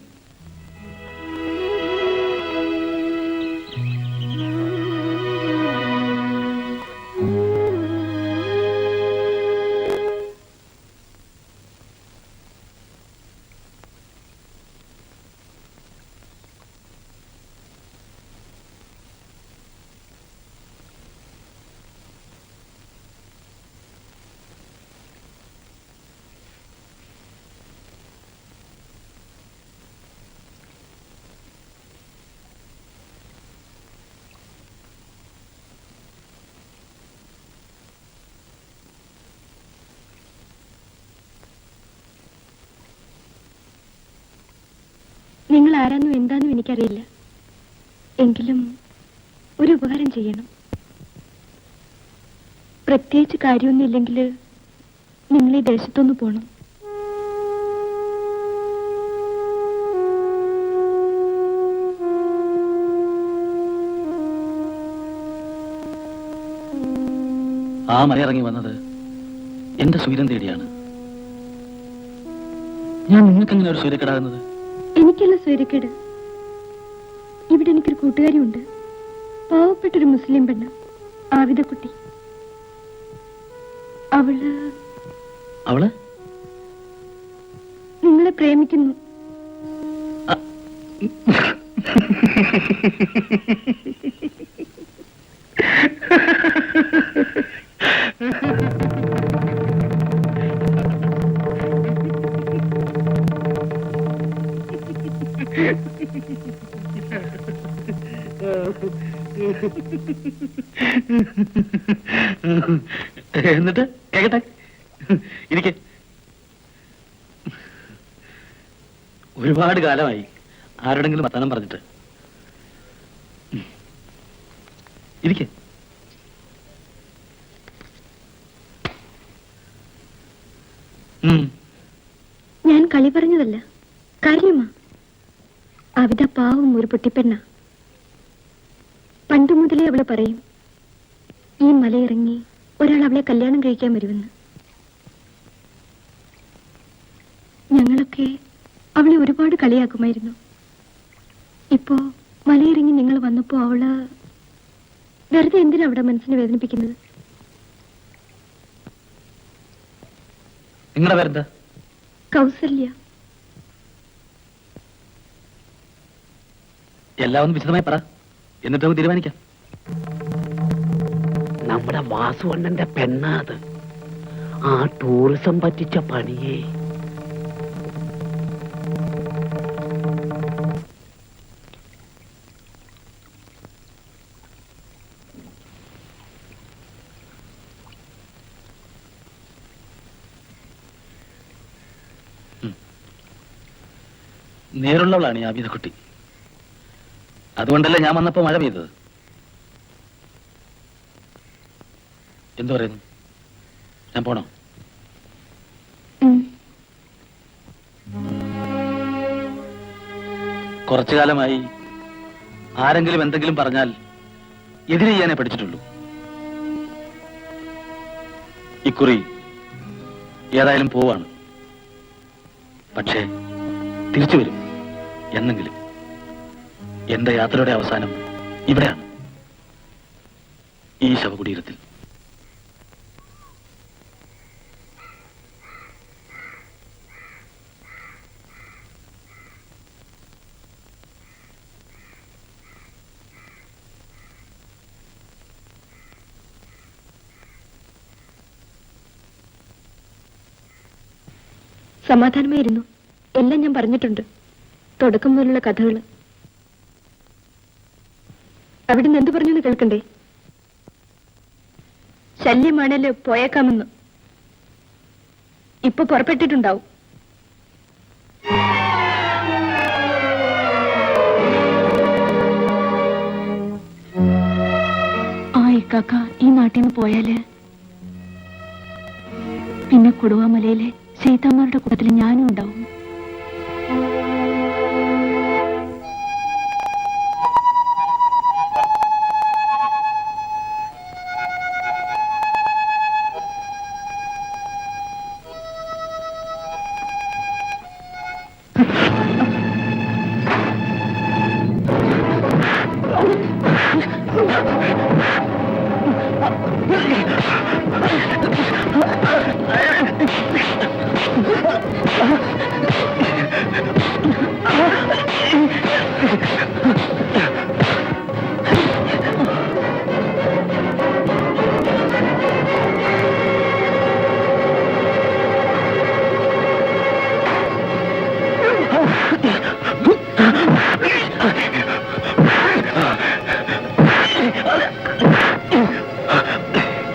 A: നിങ്ങൾ ആരാന്നും എന്താന്നും എനിക്കറിയില്ല. എങ്കിലും ഒരു ഉപകാരം ചെയ്യണം. പ്രത്യേകിച്ച് കാര്യമൊന്നുമില്ലെങ്കിൽ നിങ്ങൾ ഈ ദേശത്തൊന്ന് പോണം.
C: ആ മലയിറങ്ങി വന്നത് എന്റെ സൂര്യൻ തേടിയാണ്. ഞാൻ നിങ്ങൾക്ക് എങ്ങനെ ഒരു സൂര്യക്കെടാകുന്നത്?
A: എനിക്കല്ല സ്വൈര്യക്കേട്. ഇവിടെ എനിക്കൊരു കൂട്ടുകാരിയുണ്ട്, പാവപ്പെട്ടൊരു മുസ്ലിം പെണ്ണ്, ആവിദക്കുട്ടി. അവള് നിങ്ങളെ പ്രേമിക്കുന്നു.
C: എന്നിട്ട് കേക്കട്ടെ, ഇരിക്കെ. ഒരുപാട് കാലമായി ആരോടെങ്കിലും വർത്തമാനം പറഞ്ഞിട്ട്. ഇരിക്കെ.
A: ഞാൻ കളി പറഞ്ഞതല്ല, കാര്യമാ. അവിത പാവം ഒരു പൊട്ടിപ്പെണ്ണ. പണ്ട് മുതലേ അവളെ പറയും, ഈ മലയിറങ്ങി ഒരാൾ അവളെ കല്യാണം കഴിക്കാൻ വരുമെന്ന്. ഞങ്ങളൊക്കെ അവളെ ഒരുപാട് കളിയാക്കുമായിരുന്നു. ഇപ്പോ മലയിറങ്ങി നിങ്ങൾ വന്നപ്പോ അവള് വെറുതെ എന്തിനാ അവിടെ മനസ്സിനെ വേദനിപ്പിക്കുന്നത്?
C: നിങ്ങളുടെ പേരെന്താ?
A: കൗസല്യ.
C: എല്ലാം ഒന്ന് വിശദമായി പറ, എന്നിട്ട് നമുക്ക് തീരുമാനിക്കാം. നമ്മുടെ വാസുവണ്ണന്റെ പെണ്ണാത്, ആ ടൂറിസം പറ്റിച്ച പണിയേ. നേരുള്ളവളാണ് ഈ ആബിദക്കുട്ടി. അതുകൊണ്ടല്ലേ ഞാൻ വന്നപ്പോ മഴ പെയ്തത്. എന്തു പറയുന്നു, ഞാൻ പോണോ? കുറച്ചു കാലമായി ആരെങ്കിലും എന്തെങ്കിലും പറഞ്ഞാൽ എതിര് ചെയ്യാനേ പഠിച്ചിട്ടുള്ളൂ. ഇക്കുറി ഏതായാലും പോവാണ്. പക്ഷേ തിരിച്ചു വരും എന്നെങ്കിലും. എന്റെ യാത്രയുടെ അവസാനം ഇവിടെയാണ്, ഈ ശവകുടീരത്തിൽ.
A: സമാധാനമായിരുന്നു. എല്ലാം ഞാൻ പറഞ്ഞിട്ടുണ്ട്, തുടക്കം മുതലുള്ള കഥകള്. അവിടുന്ന് എന്ത് പറഞ്ഞു കേൾക്കണ്ടേ? ശല്യമാണല്ലോ, പോയേക്കാമെന്ന്. ഇപ്പൊ പുറപ്പെട്ടിട്ടുണ്ടാവും. ആ ഇക്കാക്ക ഈ നാട്ടിൽ നിന്ന് പോയാല് പിന്നെ കൊടുവാമലയിലെ സീതാമ്മയുടെ കൂട്ടത്തിൽ ഞാനും ഉണ്ടാവും.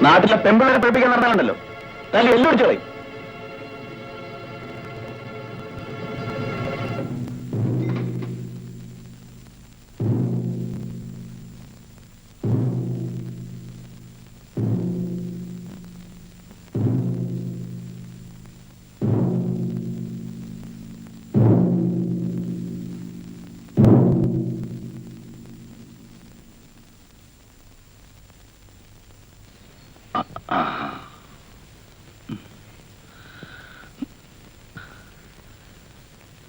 C: നാട്ടിലെ പെമ്പിളരെ പഠിപ്പിക്കാൻ നടന്നാലുണ്ടല്ലോ, തല്ലി എല്ലാം ഒടിച്ചു കളയും.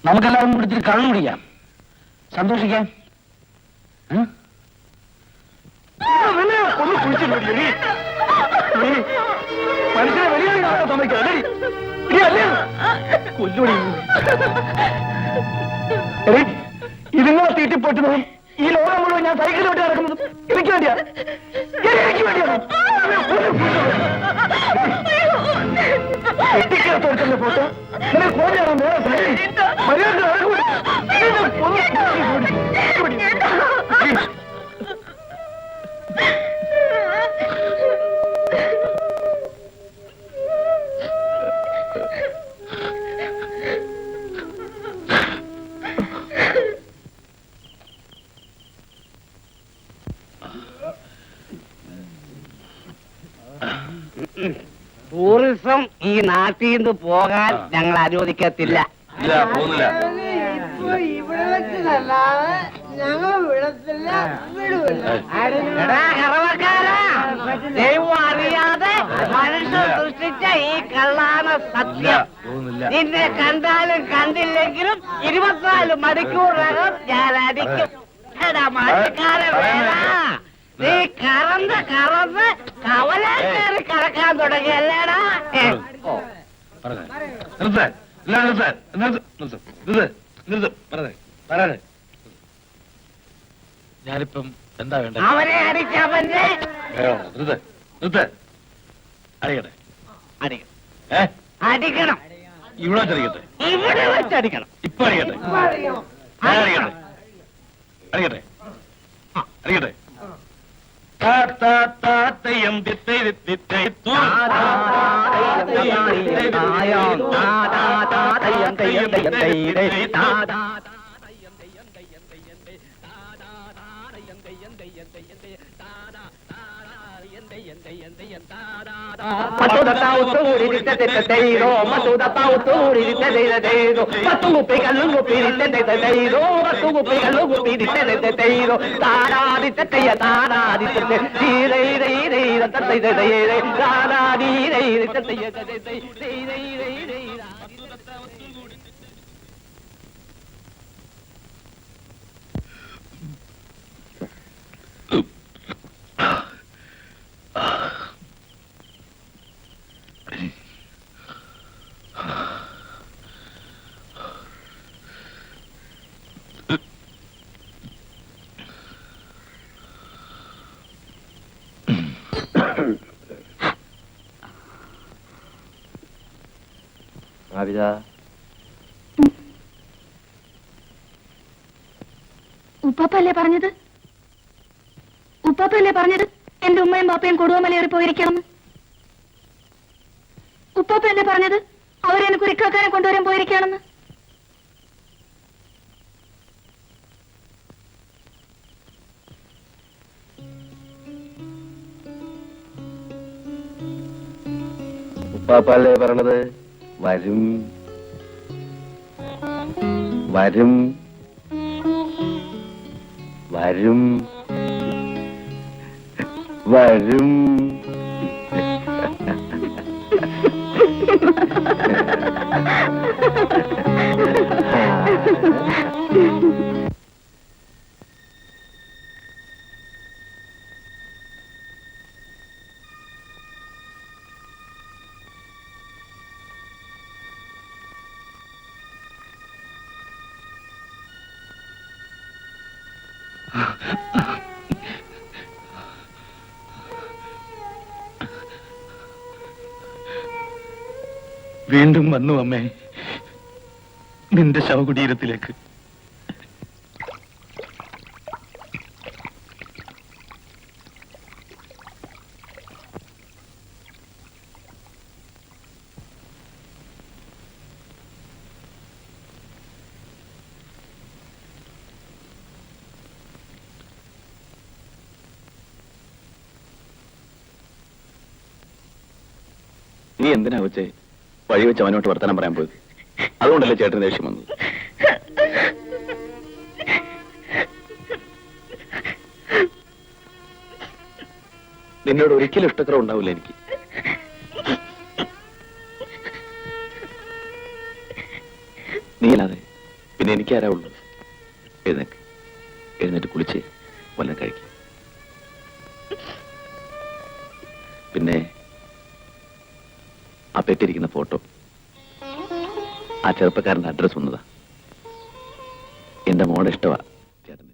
C: നമുക്കെല്ലാവരും കൂടി കള്ളു കുടിക്കാം, സന്തോഷിക്കാം.
B: മനുഷ്യനെ ഇതുങ്ങളെ തീറ്റിപ്പോറ്റുന്നു. ഈ ലോകം മുഴുവൻ ഞാൻ സൈക്കിൾ വിട്ട് നടക്കുന്നത് എനിക്ക് വേണ്ടിയാ, എനിക്ക് വേണ്ടിയാണ്. എത്തിക്കകത്തോടത്തല്ലേ പോട്ട് നിന്നെ കോഴിയാണോ നേരെ മര്യാദ
F: ടൂറിസം ഈ നാട്ടിൽ നിന്ന് പോകാൻ ഞങ്ങൾ അനുവദിക്കത്തില്ല. ദൈവം അറിയാതെ മനുഷ്യൻ സൃഷ്ടിച്ച ഈ കള്ളാണ് സത്യം. നിന്നെ കണ്ടാലും കണ്ടില്ലെങ്കിലും 24 മണിക്കൂറിനകം ഞാൻ അടിക്കും. മഴക്കാലം വേണ്ട, നീ കറന്ന് കവല കയറി കടക്കാൻ തുടങ്ങിയല്ലേടാ.
C: ഞാനിപ്പം എന്താ വേണ്ടത്?
F: അവരെ അടിച്ചവന്റെ
C: അറിയട്ടെ.
F: അടിക്കണം. അടിക്കണം.
C: ഇവിടെ വെച്ചറിയട്ടെ.
F: ഇവിടെ വെച്ചടിക്കണം.
C: ഇപ്പൊ അറിയട്ടെ. അറിയട്ടെ. അറിയട്ടെ. അറിയട്ടെ.
A: ഉപ്പാപ്പല്ലേ പറഞ്ഞത്? ഉപ്പാപ്പല്ലേ പറഞ്ഞത് എന്റെ ഉമ്മയും പാപ്പയും കൊടുവമലയേറി പോയിരിക്കണം? ഉപ്പാപ്പല്ലേ പറഞ്ഞത് അവരെന്നെ കുറിക്കാക്കാരെ കൊണ്ടുവരാൻ പോയിരിക്കുകയാണെന്ന്?
B: ഉപ്പാപ്പല്ലേ പറഞ്ഞത് വരും വരും വരും വരും.
C: വീണ്ടും വന്നു അമ്മേ നിന്റെ ശവകുടീരത്തിലേക്ക്. നീ എന്തിനാ വെച്ചേ വഴി വെച്ച് അവനോട്ട് വർത്തമാനം പറയാൻ പോയത്? അതുകൊണ്ടല്ലേ ചേട്ടന് ദേഷ്യം വന്നത്? നിന്നോട് ഒരിക്കലും ഇഷ്ടക്കുറവ് ഉണ്ടാവില്ല എനിക്ക്. നീയല്ലാതെ പിന്നെ എനിക്കാരാ ഉള്ളു? എഴുന്നേക്ക്, എഴുന്നേറ്റ് കുളിച്ച് വല്ലതും കഴിക്കും. പിന്നെ ആ പെട്ടിരിക്കുന്ന ഫോട്ടോ, ആ ചെറുപ്പക്കാരന്റെ അഡ്രസ് ഒന്നതാ. എന്റെ മോടെ ഇഷ്ടമാ ചേട്ടന്.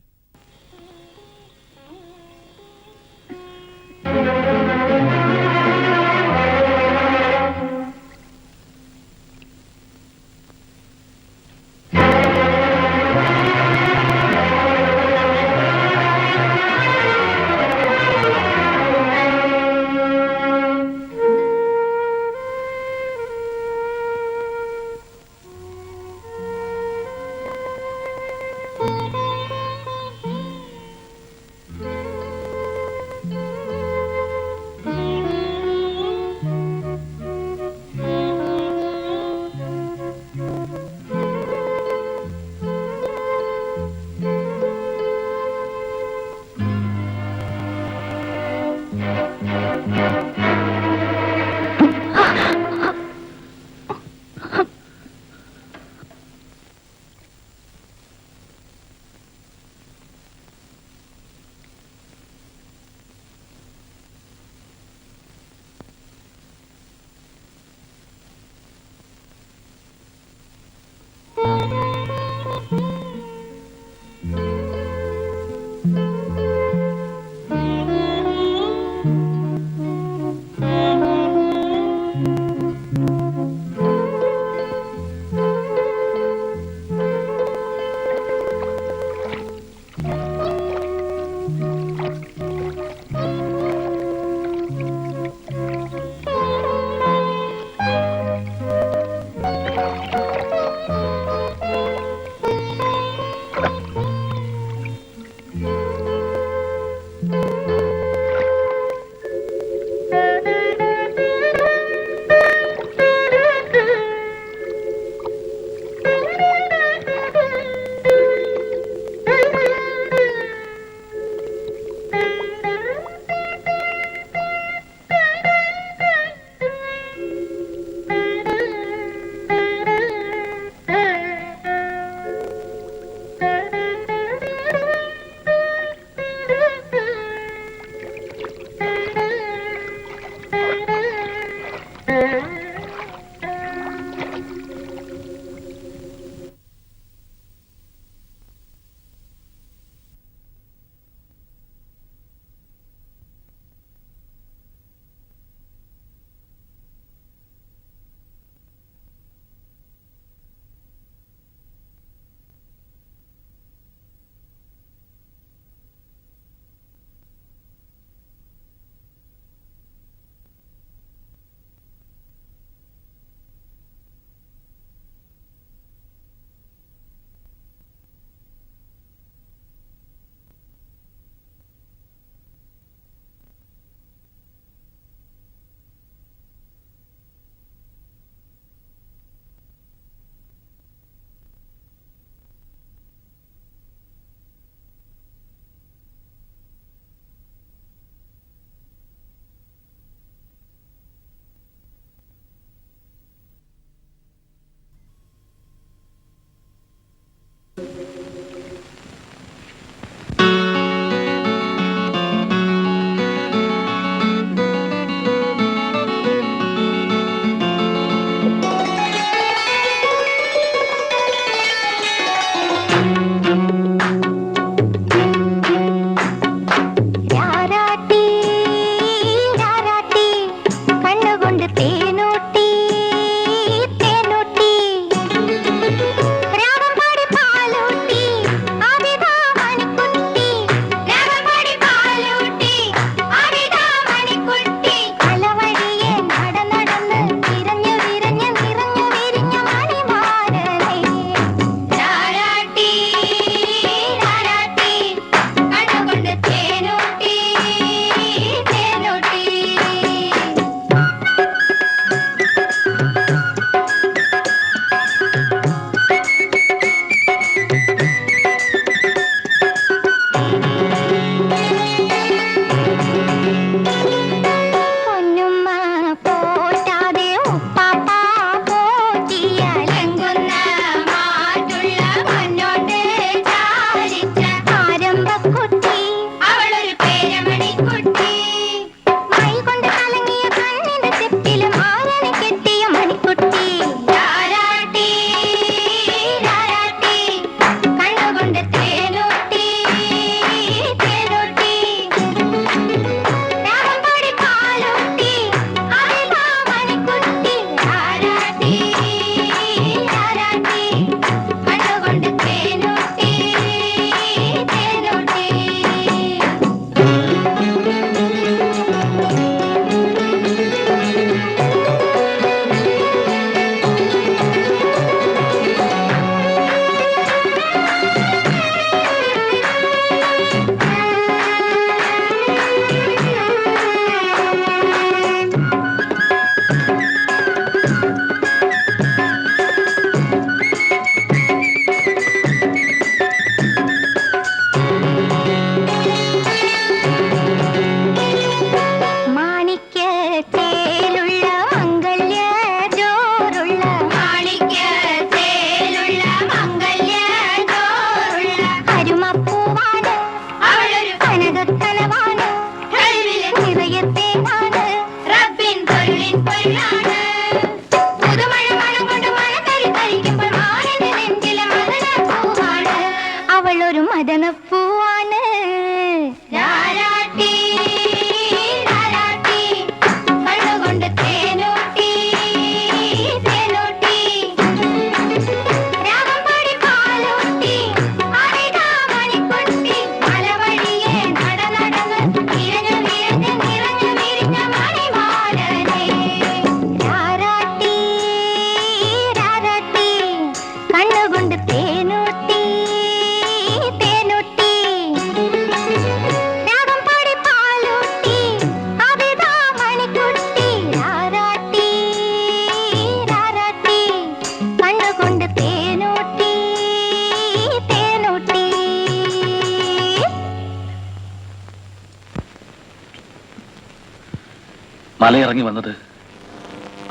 C: മലയിറങ്ങി വന്നത്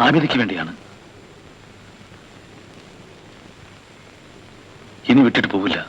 C: ആബിദയ്ക്ക് വേണ്ടിയാണ്. ഇനി വിട്ടിട്ട് പോവില്ല.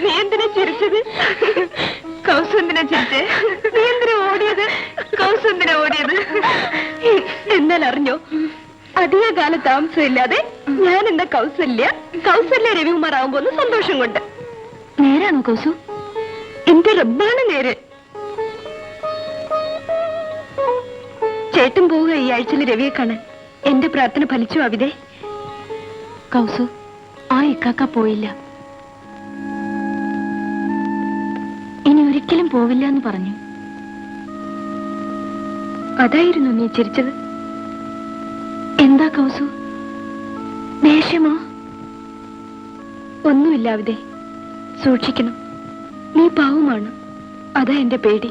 A: നീ എന്തിനാ ചിരിച്ചത്? കൗസു എന്തിനാ ചിരിച്ചേ? നീ എന്തിനാ ഓടിയത്? കൗസു എന്തിനാ ഓടിയത്? എന്നാൽ അറിഞ്ഞോ, അധിക കാല താമസമില്ലാതെ ഞാൻ എന്താ കൗസല്യ രവികുമാർ ആവുമ്പോന്ന് സന്തോഷം കൊണ്ട്. നേരാണോ കൗസു? എന്റെ റബ്ബാണ് നേര്. ചേട്ടൻ പോവുക ഈ ആഴ്ചയിൽ രവിയെ കാണാൻ. എന്റെ പ്രാർത്ഥന ഫലിച്ചു അവിതേ. കൗസു, ആ ഇക്കാക്ക പോയില്ല. ഇനി ഒരിക്കലും പോവില്ല എന്ന് പറഞ്ഞു. അതായിരുന്നു നീ ചിരിച്ചത്? എന്താ കൗസു, ദേഷ്യമോ? ഒന്നുമില്ല അവിതേ. സൂക്ഷിക്കണം, നീ പാവമാണ്. അതാ എന്റെ പേടി.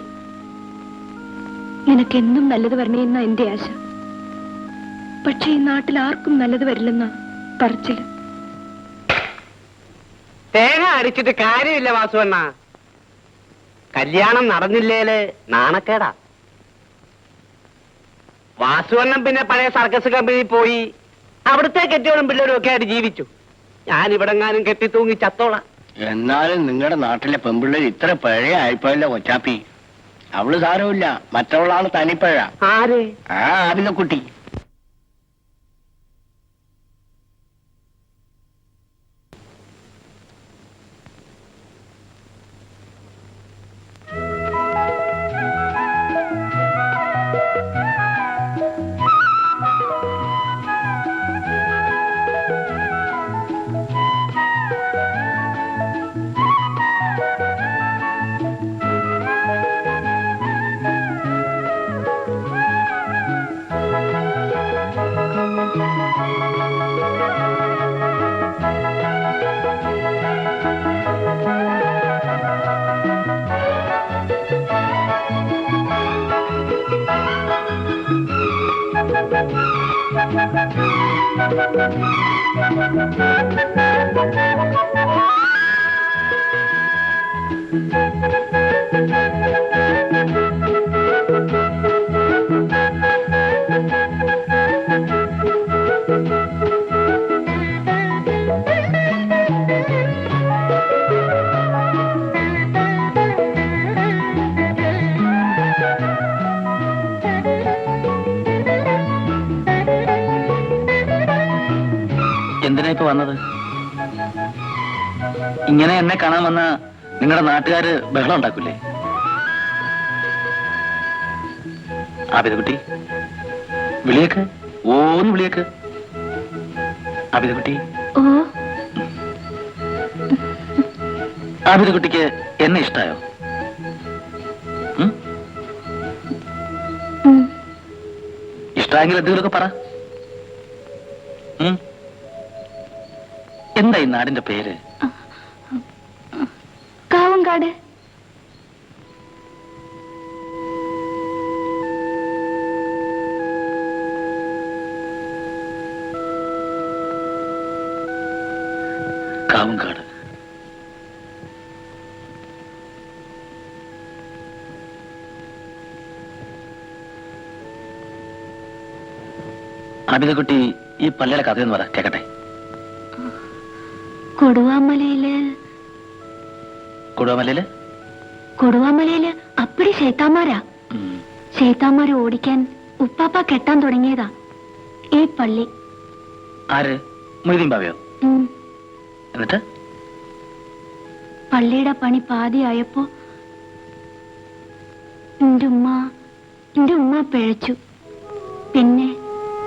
A: നിനക്കെന്നും നല്ലത് വരണേന്ന എന്റെ ആശ. പക്ഷെ ഈ നാട്ടിൽ ആർക്കും നല്ലത് വരില്ലെന്ന പറച്ചില്.
F: തേങ്ങ അടിച്ചിട്ട് കാര്യമില്ല വാസുവണ്ണ. കല്യാണം നടന്നില്ലേല് നാണക്കേടാ. വാസുവണ്ണൻ പിന്നെ പഴയ സർക്കസ് കമ്പനിയിൽ പോയി അവിടുത്തെ കെട്ടിയോടും പിള്ളേരും ഒക്കെ ആയിട്ട് ജീവിച്ചു. ഞാൻ ഇവിടെങ്ങാനും കെട്ടി തൂങ്ങി ചത്തോളാം.
D: എന്നാലും നിങ്ങളുടെ നാട്ടിലെ പെമ്പിള്ളേർ ഇത്ര പഴയ ആയിപ്പോയല്ലോ കൊച്ചാപ്പി. അവള് സാരമില്ല, മറ്റവളാണ് തനിപ്പഴ.
F: ആര്?
D: ആ ആബിദക്കുട്ടി.
C: എന്തിനാ ഇപ്പൊ വന്നത്? ഇങ്ങനെ എന്നെ കാണാൻ വന്ന നിങ്ങളുടെ നാട്ടുകാര് ബഹളം ഉണ്ടാക്കൂലേ? ആബിദക്കുട്ടി, വിളിയേക്ക്, ഓന്ന് വിളിയേക്ക്. ആബിദക്കുട്ടി, ആബിദക്കുട്ടിക്ക് എന്നെ ഇഷ്ടായോ? ഇഷ്ടായെങ്കിൽ എന്തെങ്കിലുമൊക്കെ പറ. എന്താ ഈ നാടിന്റെ പേര്?
A: കാവങ്കാട്.
C: കാവങ്കാട്. ആബിദക്കുട്ടി, ഈ പള്ളിയുടെ കഥയെന്ന് പറ, കേക്കട്ടെ.
A: കൊടുവാമലയില് അപ്പടി ശൈത്താന്മാരാ. ശൈത്താന്മാരെ ഓടിക്കാൻ ഉപ്പാപ്പ കെട്ടാൻ തുടങ്ങിയതാ ഈ പള്ളി.
C: ആര്? മൊയ്തീൻ ബാവയോ? എന്നിട്ട്
A: പള്ളിയുടെ പണി പാതിയായപ്പോ എന്റെ ഉമ്മ പിഴച്ചു. പിന്നെ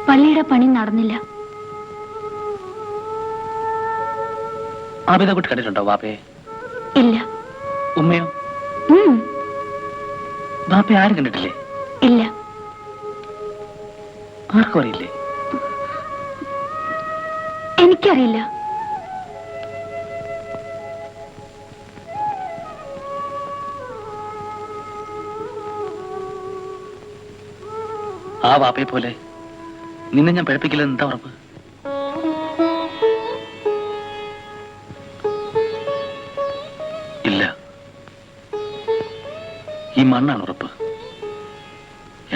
A: പള്ളിയുടെ പണി നടന്നില്ല.
C: ആബിദക്കുട്ടി കണ്ടിട്ടുണ്ടോ വാപ്പയെ?
A: ഇല്ല.
C: ഉമ്മയോ? ബാപ്പ ആരും കണ്ടിട്ടില്ലേ?
A: ഇല്ല.
C: ആർക്കും അറിയില്ലേ?
A: എനിക്കറിയില്ല.
C: ആ ബാപ്പയെ പോലെ നിന്നെ ഞാൻ പഴപ്പിക്കില്ലെന്ന് എന്താ ഉറപ്പ്? ഇല്ല, ഈ മണ്ണാണ് ഉറപ്പ്.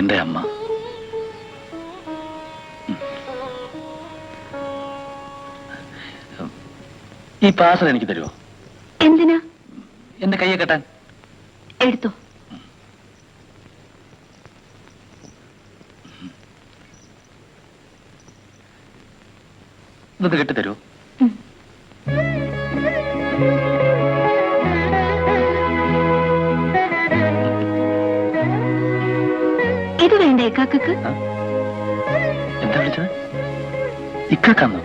C: എന്റെ അമ്മ. ഈ പാസൽ എനിക്ക് തരുമോ?
A: എന്തിനാ?
C: എന്റെ കയ്യെ കെട്ടാൻ.
A: എടുത്തോ.
C: ഇതൊന്ന് കെട്ടിത്തരുമോ?
A: ഇത് വേണ്ട ഇക്കാക്കക്ക്?
C: എന്താ വിളിച്ചത്? ഇക്കാക്കാന്നോ?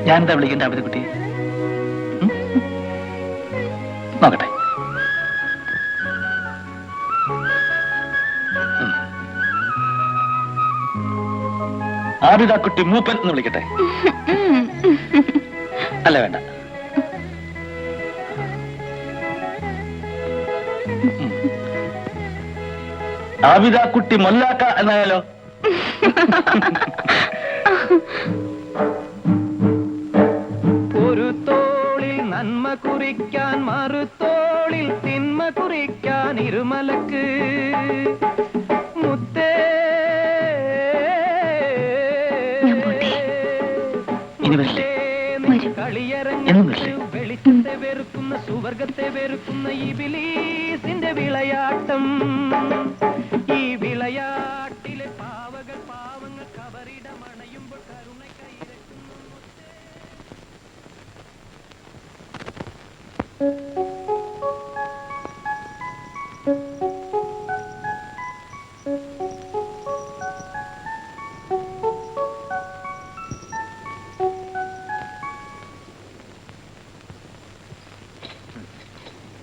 C: ഞാൻ എന്താ വിളിക്കണ്ട അവിടെ കുട്ടി? നോക്കട്ടെ. ആബിദാക്കുട്ടി മൂപ്പൻ എന്ന് വിളിക്കട്ടെ? അല്ല, വേണ്ട. ആബിദാക്കുട്ടി മൊല്ലാക്ക എന്നായാലോ?
E: ഒരു തോളിൽ നന്മ കുറിക്കാൻ മറുതോളിൽ തിന്മ കുറിക്കാൻ ഇരുമലക്ക് മുത്തേ.
C: ഇനി വരില്ലേ? എന്നും വരില്ലേ?
E: വെളിച്ചത്തെ വെറുക്കുന്ന സുവർഗത്തെ വെറുക്കുന്ന ഈ ബിലീസിന്റെ വിളയാട്ടം. ഈ വിളയാട്ടിലെ പാവകൾ പാവങ്ങൾ കബറിടമണയുമ്പോൾ കരുണ കൈരക്കുന്നു.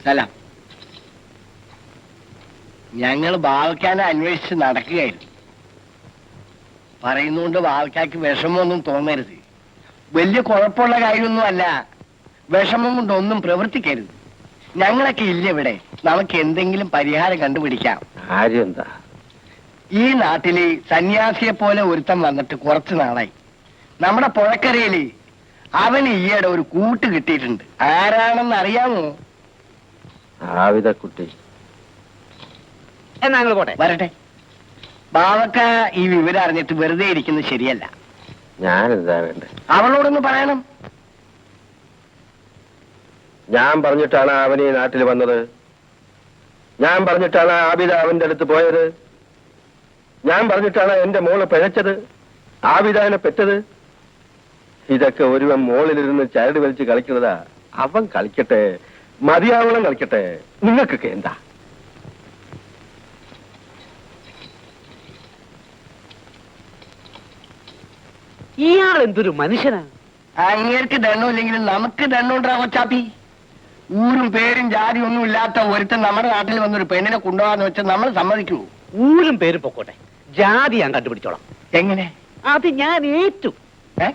D: സലാം. ഞങ്ങൾ ബാവക്കാനെ അന്വേഷിച്ച് നടക്കുകയായിരുന്നു. പറയുന്നുകൊണ്ട് ബാവക്കാക്ക് വിഷമമൊന്നും തോന്നരുത്. വലിയ കുഴപ്പമുള്ള കാര്യമൊന്നും അല്ല. വിഷമം കൊണ്ടൊന്നും പ്രവർത്തിക്കരുത്. ഞങ്ങളൊക്കെ ഇല്ല ഇവിടെ. നമുക്ക് എന്തെങ്കിലും പരിഹാരം കണ്ടുപിടിക്കാം.
B: കാര്യം എന്താ?
D: ഈ നാട്ടില് സന്യാസിയെ പോലെ ഒരുത്തം വന്നിട്ട് കുറച്ചു നാളായി. നമ്മുടെ പുഴക്കരയില് അവന് ഈയിടെ ഒരു കൂട്ട് കിട്ടിയിട്ടുണ്ട്. ആരാണെന്ന് അറിയാമോ?
B: ആവിതക്കുട്ടി.
F: എന്നാ ഞങ്ങൾ പോട്ടെ.
D: വരട്ടെ. ബാവക്ക ഈ വിവരം അറിഞ്ഞിട്ട് വെറുതെ ഇരിക്കുന്നത് ശരിയല്ല.
B: ഞാനെന്താ വേണ്ടേ?
D: അവളോടൊന്ന് പറയണം.
B: ഞാൻ പറഞ്ഞിട്ടാണ് അവൻ ഈ നാട്ടിൽ വന്നത്. ഞാൻ പറഞ്ഞിട്ടാണ് ആബിദ അവന്റെ അടുത്ത് പോയത്. ഞാൻ പറഞ്ഞിട്ടാണ് എന്റെ മോള് പിഴച്ചത്, ആബിദാനെ പെറ്റത്. ഇതൊക്കെ ഒരുവൻ മോളിലിരുന്ന് ചരട് വലിച്ച് കളിക്കുന്നതാ. അവൻ കളിക്കട്ടെ, മതിയാവണം കളിക്കട്ടെ. നിങ്ങൾക്കൊക്കെ എന്താ?
F: ഇയാൾ എന്തൊരു മനുഷ്യനാണ്.
D: അങ്ങേർക്ക് ദണ്ണമില്ലെങ്കിലും നമുക്ക് ദണ്ണുണ്ടാ കൊച്ചാപ്പി. ഊരും പേരും ജാതിയും ഒന്നും ഇല്ലാത്ത ഒരുത്തൻ നമ്മുടെ നാട്ടിൽ വന്നൊരു പെണ്ണിനെ കൊണ്ടുപോകാന്ന് വെച്ചാൽ നമ്മൾ സമ്മതിക്കൂ?
F: ഊരും പേരും പൊക്കോട്ടെ, ജാതി ഞാൻ കണ്ടുപിടിച്ചോളാം.
D: എങ്ങനെ?
F: അത് ഞാൻ ഏറ്റു.
D: ഏ?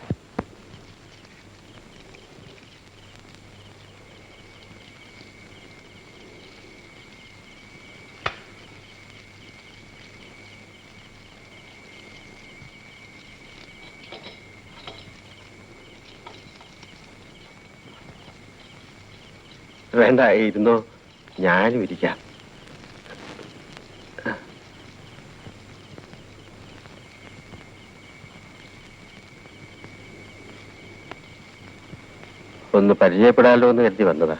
B: വേണ്ട, ഇരുന്നോ, ഞാനും ഇരിക്കാം. ഒന്ന് പരിചയപ്പെടാലോ എന്ന് കരുതി വന്നതാ.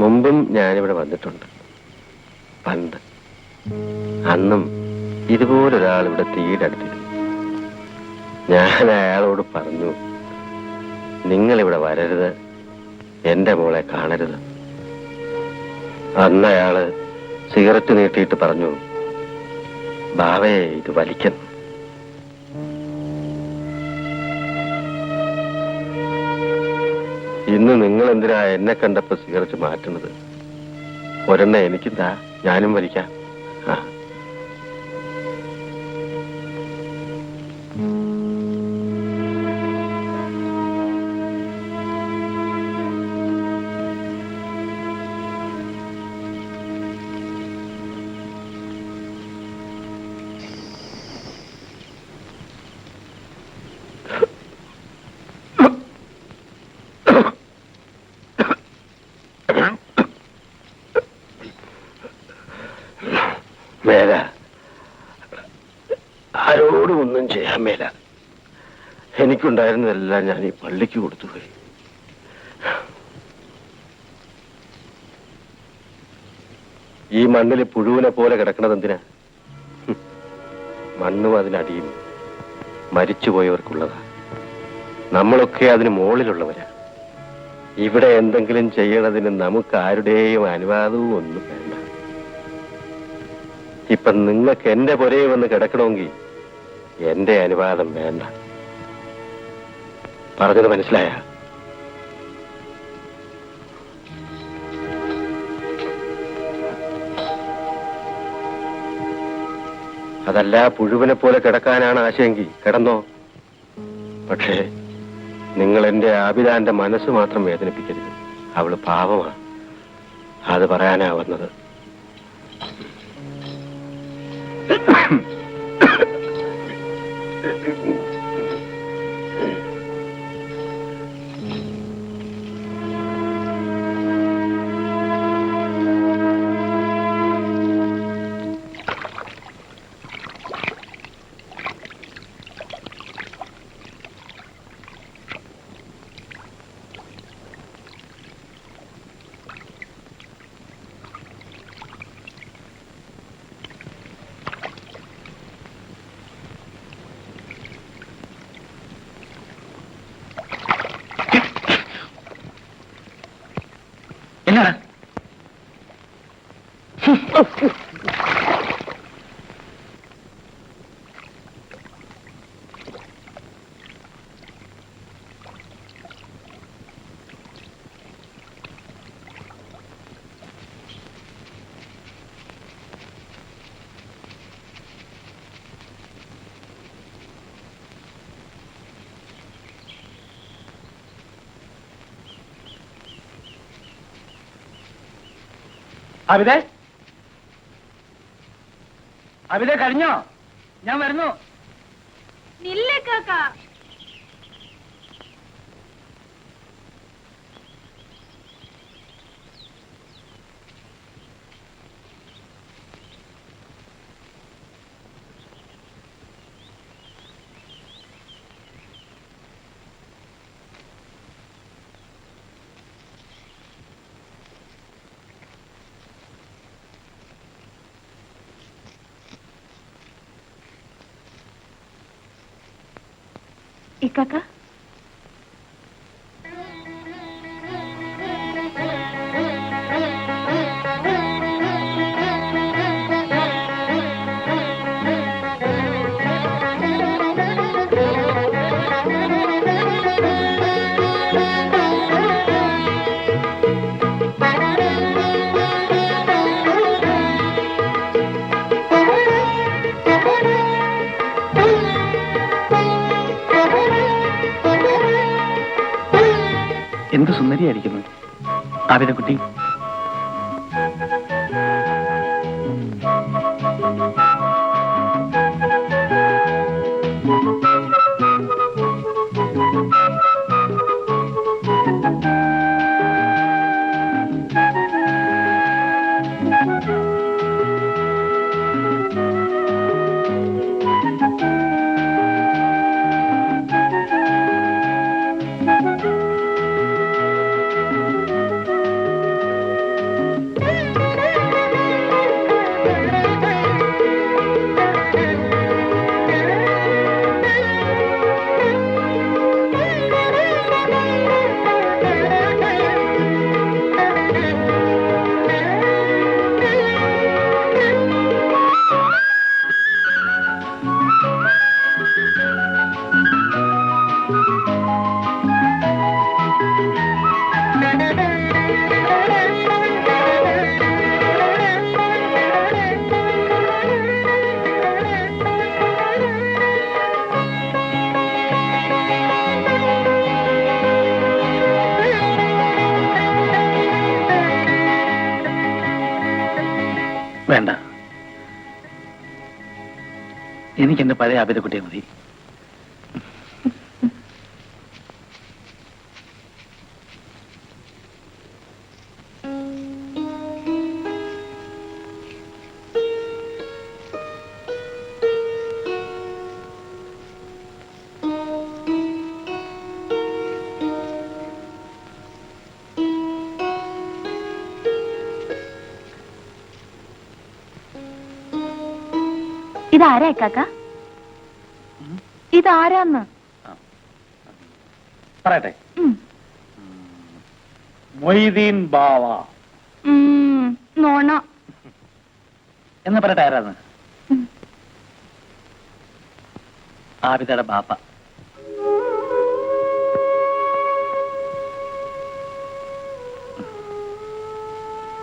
B: മുമ്പും ഞാനിവിടെ വന്നിട്ടുണ്ട്, പണ്ട്. അന്നും ഇതുപോലൊരാൾ ഇവിടെ തീരടുത്തിരുന്നു. ഞാൻ അയാളോട് പറഞ്ഞു, നിങ്ങളിവിടെ വരരുത്, എന്റെ മോളെ കാണരുത്. അന്ന് അയാള് സിഗരറ്റ് നീട്ടിയിട്ട് പറഞ്ഞു, ബാവയെ ഇത് വലിക്കുന്നു. ഇന്ന് നിങ്ങൾ എന്തിനാ എന്നെ കണ്ടപ്പോ സിഗരറ്റ് മാറ്റുന്നത്? ഒരെണ്ണ എനിക്കെന്താ, ഞാനും വലിക്കാം. ആ മേല, ആരോടും ഒന്നും ചെയ്യാൻ മേല. എനിക്കുണ്ടായിരുന്നതെല്ലാം ഞാൻ ഈ പള്ളിക്ക് കൊടുത്തുപോയി. ഈ മണ്ണിൽ പുഴുവിനെ പോലെ കിടക്കണത് എന്തിനാ? മണ്ണും അതിനടിയും മരിച്ചുപോയവർക്കുള്ളതാ. നമ്മളൊക്കെ അതിന് മുകളിലുള്ളവരാ. ഇവിടെ എന്തെങ്കിലും ചെയ്യണതിന് നമുക്ക് ആരുടെയും അനുവാദവും ഒന്നും വേണ്ട. ഇപ്പൊ നിങ്ങൾക്ക് എന്റെ പുരയെ വന്ന് കിടക്കണമെങ്കിൽ എന്റെ അനുവാദം വേണ്ട. പറഞ്ഞത് മനസ്സിലായ? അതല്ല, പുഴുവിനെ പോലെ കിടക്കാനാണ് ആശയെങ്കിൽ കിടന്നോ. പക്ഷേ നിങ്ങൾ എന്റെ ആബിദാന്റെ മനസ്സ് മാത്രം വേദനിപ്പിക്കരുത്. അവള് പാവമാണ്. അത് പറയാനാ വന്നത്.
D: എന്നാ അവിതേ അവിതേ കഴിഞ്ഞോ? ഞാൻ വരുന്നു.
A: നില്ലേ കാക്ക. ഇക്കാക്ക,
D: എന്ത് സുന്ദരിയായിരിക്കുന്നു ആബിദക്കുട്ടി.
C: വേണ്ട, എനിക്ക് എന്റെ പഴയ ആബിദക്കുട്ടിയെ മതി.
A: ഇതാരാ കാക്ക? ഇതാരാന്ന്
C: പറയട്ടെ.
A: ഉം.
C: മൊയ്തീൻ ബാവ
A: നോണ.
C: എന്ന് പറയട്ടെ ആരാന്ന്?
A: ഉം.
C: ആബിദയുടെ ബാപ്പ.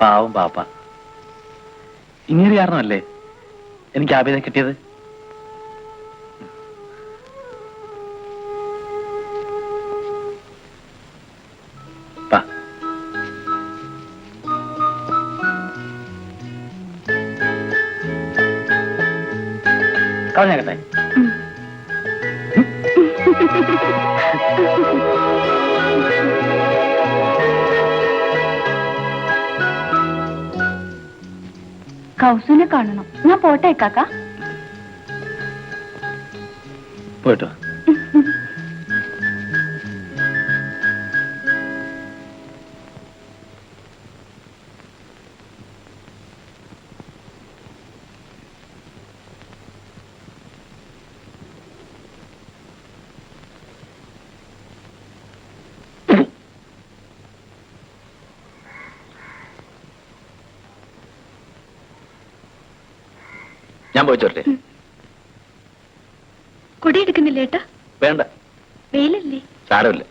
C: പാവം ബാപ്പ. ഇങ്ങനെ കാരണമല്ലേ എനിക്ക് ആബിദ കിട്ടിയത്. കളഞ്ഞാകട്ടെ.
A: കൗസുനെ കാണണം. ഞാൻ പോട്ടെ കാക്ക.
C: പോയിട്ടോ. ഞാൻ പോയി ചോട്ടെ.
A: കൊടി എടുക്കുന്നില്ല ഏട്ടാ?
C: വേണ്ട,
A: വെയിലല്ലേ?
C: സാരമില്ല.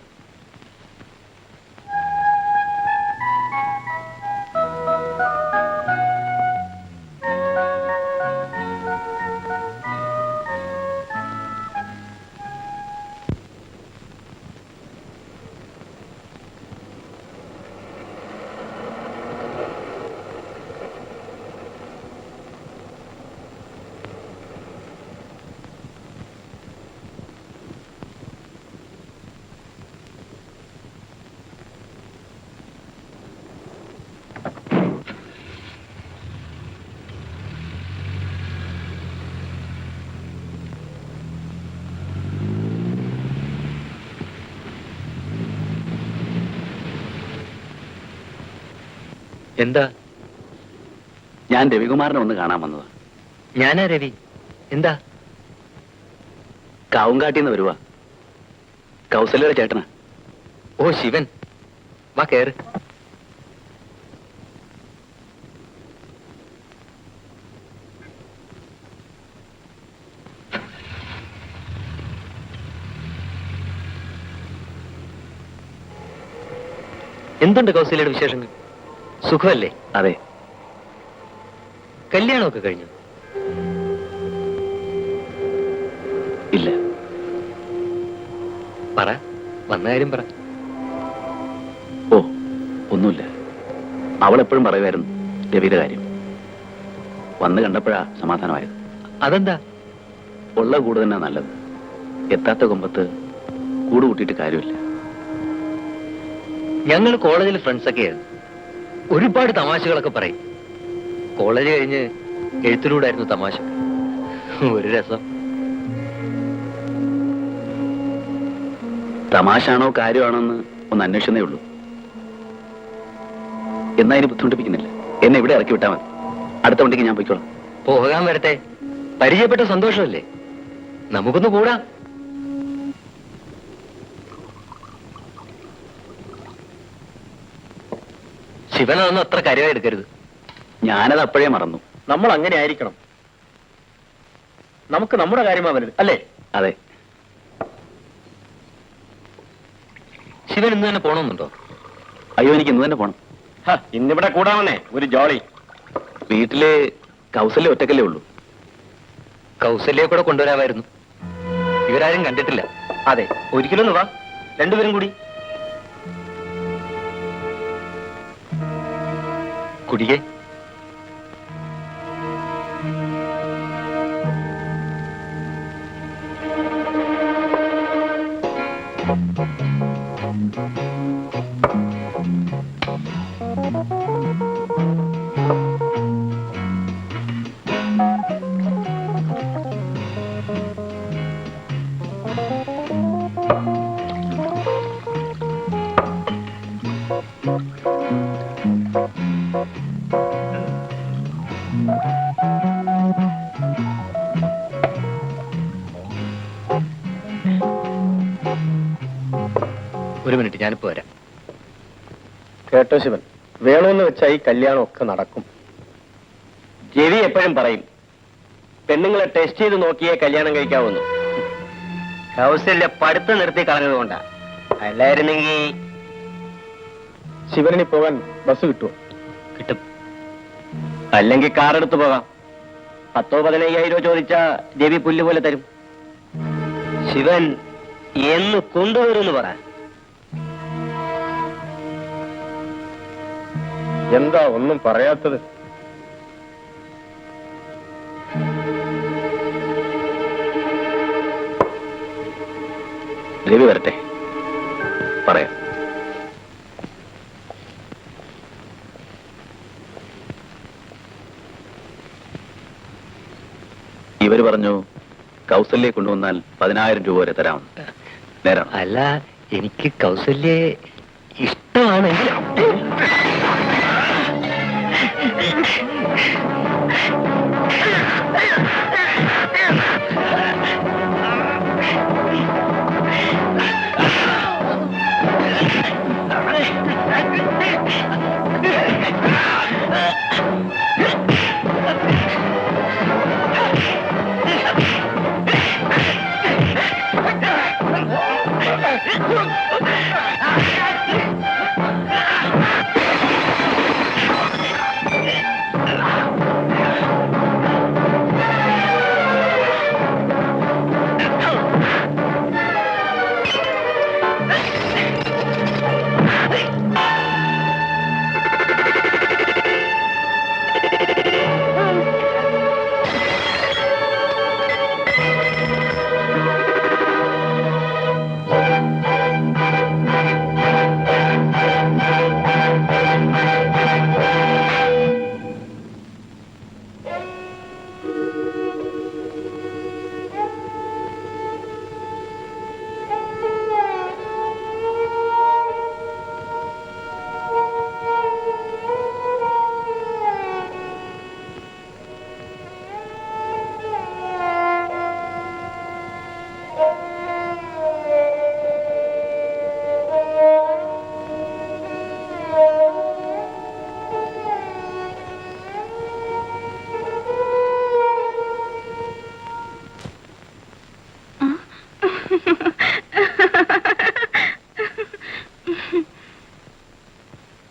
G: എന്താ?
C: ഞാൻ രവികുമാറിനെ ഒന്ന് കാണാൻ വന്നതാ.
G: ഞാനാ രവി. എന്താ?
C: കാവുംകാട്ടിന്ന് വരുവാ. കൗസല്യയുടെ ചേട്ടനാ.
G: ഓ ശിവൻ, വാ കേറ്. എന്തുണ്ട് കൗസല്യയുടെ വിശേഷങ്ങൾ? സുഖമല്ലേ?
C: അതെ.
G: കല്യാണമൊക്കെ കഴിഞ്ഞു?
C: ഇല്ല.
G: പറ, വന്ന കാര്യം പറ.
C: ഓ, ഒന്നുമില്ല. അവൾ എപ്പോഴും പറയുമായിരുന്നു രവിയുടെ കാര്യം. വന്ന് കണ്ടപ്പോഴാ സമാധാനമായത്.
G: അതെന്താ?
C: ഉള്ള കൂട് തന്നെ നല്ലത്. എത്താത്ത കൊമ്പത്ത് കൂട് കൂട്ടിയിട്ട് കാര്യമില്ല.
G: ഞങ്ങൾ കോളേജിൽ ഫ്രണ്ട്സൊക്കെയാണ്. ഒരുപാട് തമാശകളൊക്കെ പറയും. കോളേജ് കഴിഞ്ഞ് എഴുത്തിലൂടായിരുന്നു തമാശ. ഒരു രസം.
C: തമാശാണോ കാര്യമാണോ എന്ന് ഒന്ന് അന്വേഷിച്ചതേ ഉള്ളൂ. എന്നാ ഇനി ബുദ്ധിമുട്ടിപ്പിക്കുന്നില്ല. എന്നെ ഇവിടെ ഇറക്കി വിട്ടാൽ മതി. അടുത്ത വണ്ടിക്ക് ഞാൻ പോയിക്കോളാം.
G: പോകാൻ വരട്ടെ. പരിചയപ്പെട്ട സന്തോഷമല്ലേ? നമുക്കൊന്ന് കൂടാം. ശിവനൊന്നും അത്ര കാര്യമായി എടുക്കരുത്.
C: ഞാനത് അപ്പോഴേ മറന്നു.
B: നമ്മൾ അങ്ങനെ ആയിരിക്കണം. നമുക്ക് നമ്മുടെ കാര്യമാ വലുത്, അല്ലേ?
C: അതെ.
G: ശിവൻ ഇന്ന് തന്നെ പോണമെന്നുണ്ടോ?
C: അയ്യോ, എനിക്ക് ഇന്ന് തന്നെ പോണം.
B: ഇന്നിവിടെ കൂടാമെന്നേ ഒരു ജോളി.
C: വീട്ടില് കൗസല്യ ഒറ്റക്കല്ലേ ഉള്ളൂ.
G: കൗസല്യെ കൂടെ കൊണ്ടുവരാമായിരുന്നു. ഇവരാരും കണ്ടിട്ടില്ല.
B: അതെ, ഒരിക്കലൊന്ന് വാ, രണ്ടുപേരും കൂടി.
G: കുടിയേ. ഒരു മിനിറ്റ്, ഞാനിപ്പോ വരാം.
B: കേട്ടോ ശിവൻ, വേണമെന്ന് വെച്ചാൽ ഈ കല്യാണം ഒക്കെ നടക്കും.
C: രവി എപ്പോഴും പറയും പെണ്ണുങ്ങളെ ടെസ്റ്റ് ചെയ്ത് നോക്കിയേ കല്യാണം കഴിക്കാവുന്നു. കൗസല്യ പഠിത്തം നിർത്തി കളഞ്ഞതുകൊണ്ടാ. അല്ലായിരുന്നെങ്കിൽ
B: ശിവനിനി പോകാൻ ബസ് കിട്ടുമോ?
G: കിട്ടും.
C: അല്ലെങ്കിൽ കാർ എടുത്തു പോകാം. 10,000-15,000 ചോദിച്ചാ രവി പുല്ല് പോലെ തരും. ശിവൻ എന്ന് കൊണ്ടുവരുമെന്ന് പറ.
B: എന്താ ഒന്നും പറയാത്തത്?
C: രവി വരട്ടെ, പറയാം. ഇവര് പറഞ്ഞു കൗസല്യെ കൊണ്ടുവന്നാൽ 10,000 രൂപ വരെ തരാം. നേരാണ്?
G: അല്ല, എനിക്ക് കൗസല്യെ ഇഷ്ടമാണെങ്കിൽ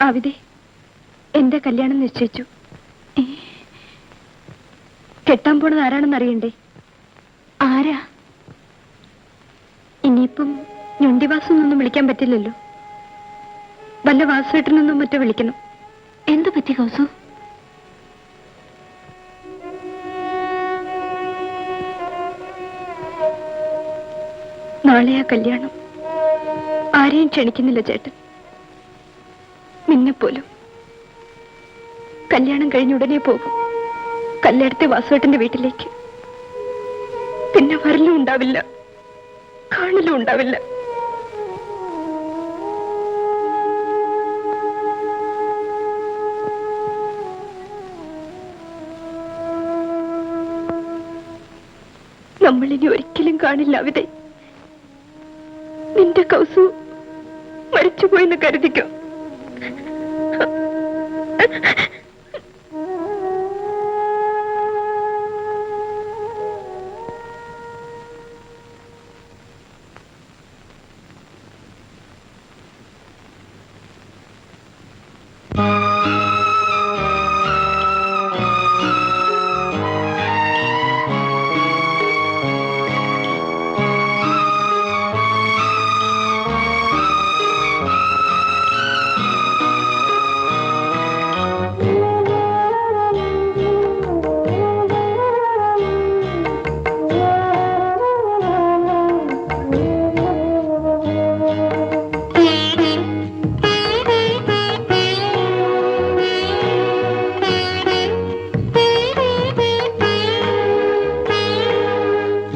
A: ആവിദേ, എന്റെ കല്യാണം നിശ്ചയിച്ചു. കെട്ടാൻ പോണത് ആരാണെന്ന് അറിയണ്ടേ? ആരാ? ഇനിയിപ്പം ഞൊണ്ടിവാസൊന്നും വിളിക്കാൻ പറ്റില്ലല്ലോ. വല്ല വാസുവേട്ടനൊന്നും മറ്റോ വിളിക്കണം. എന്തു പറ്റി കൗസു? നാളെയാ കല്യാണം. ആരെയും ക്ഷണിക്കുന്നില്ല ചേട്ടൻ, നിന്നെപ്പോലും. കല്യാണം കഴിഞ്ഞ ഉടനെ പോകും കല്യാണത്തെ വാസുവേട്ടന്റെ വീട്ടിലേക്ക്. പിന്നെ വരലും ഉണ്ടാവില്ല, കാണലും ഉണ്ടാവില്ല. നമ്മളിനി ഒരിക്കലും കാണില്ല അവിടെ. നിന്റെ കൗസു മരിച്ചുപോയെന്ന് കരുതിക്കോ.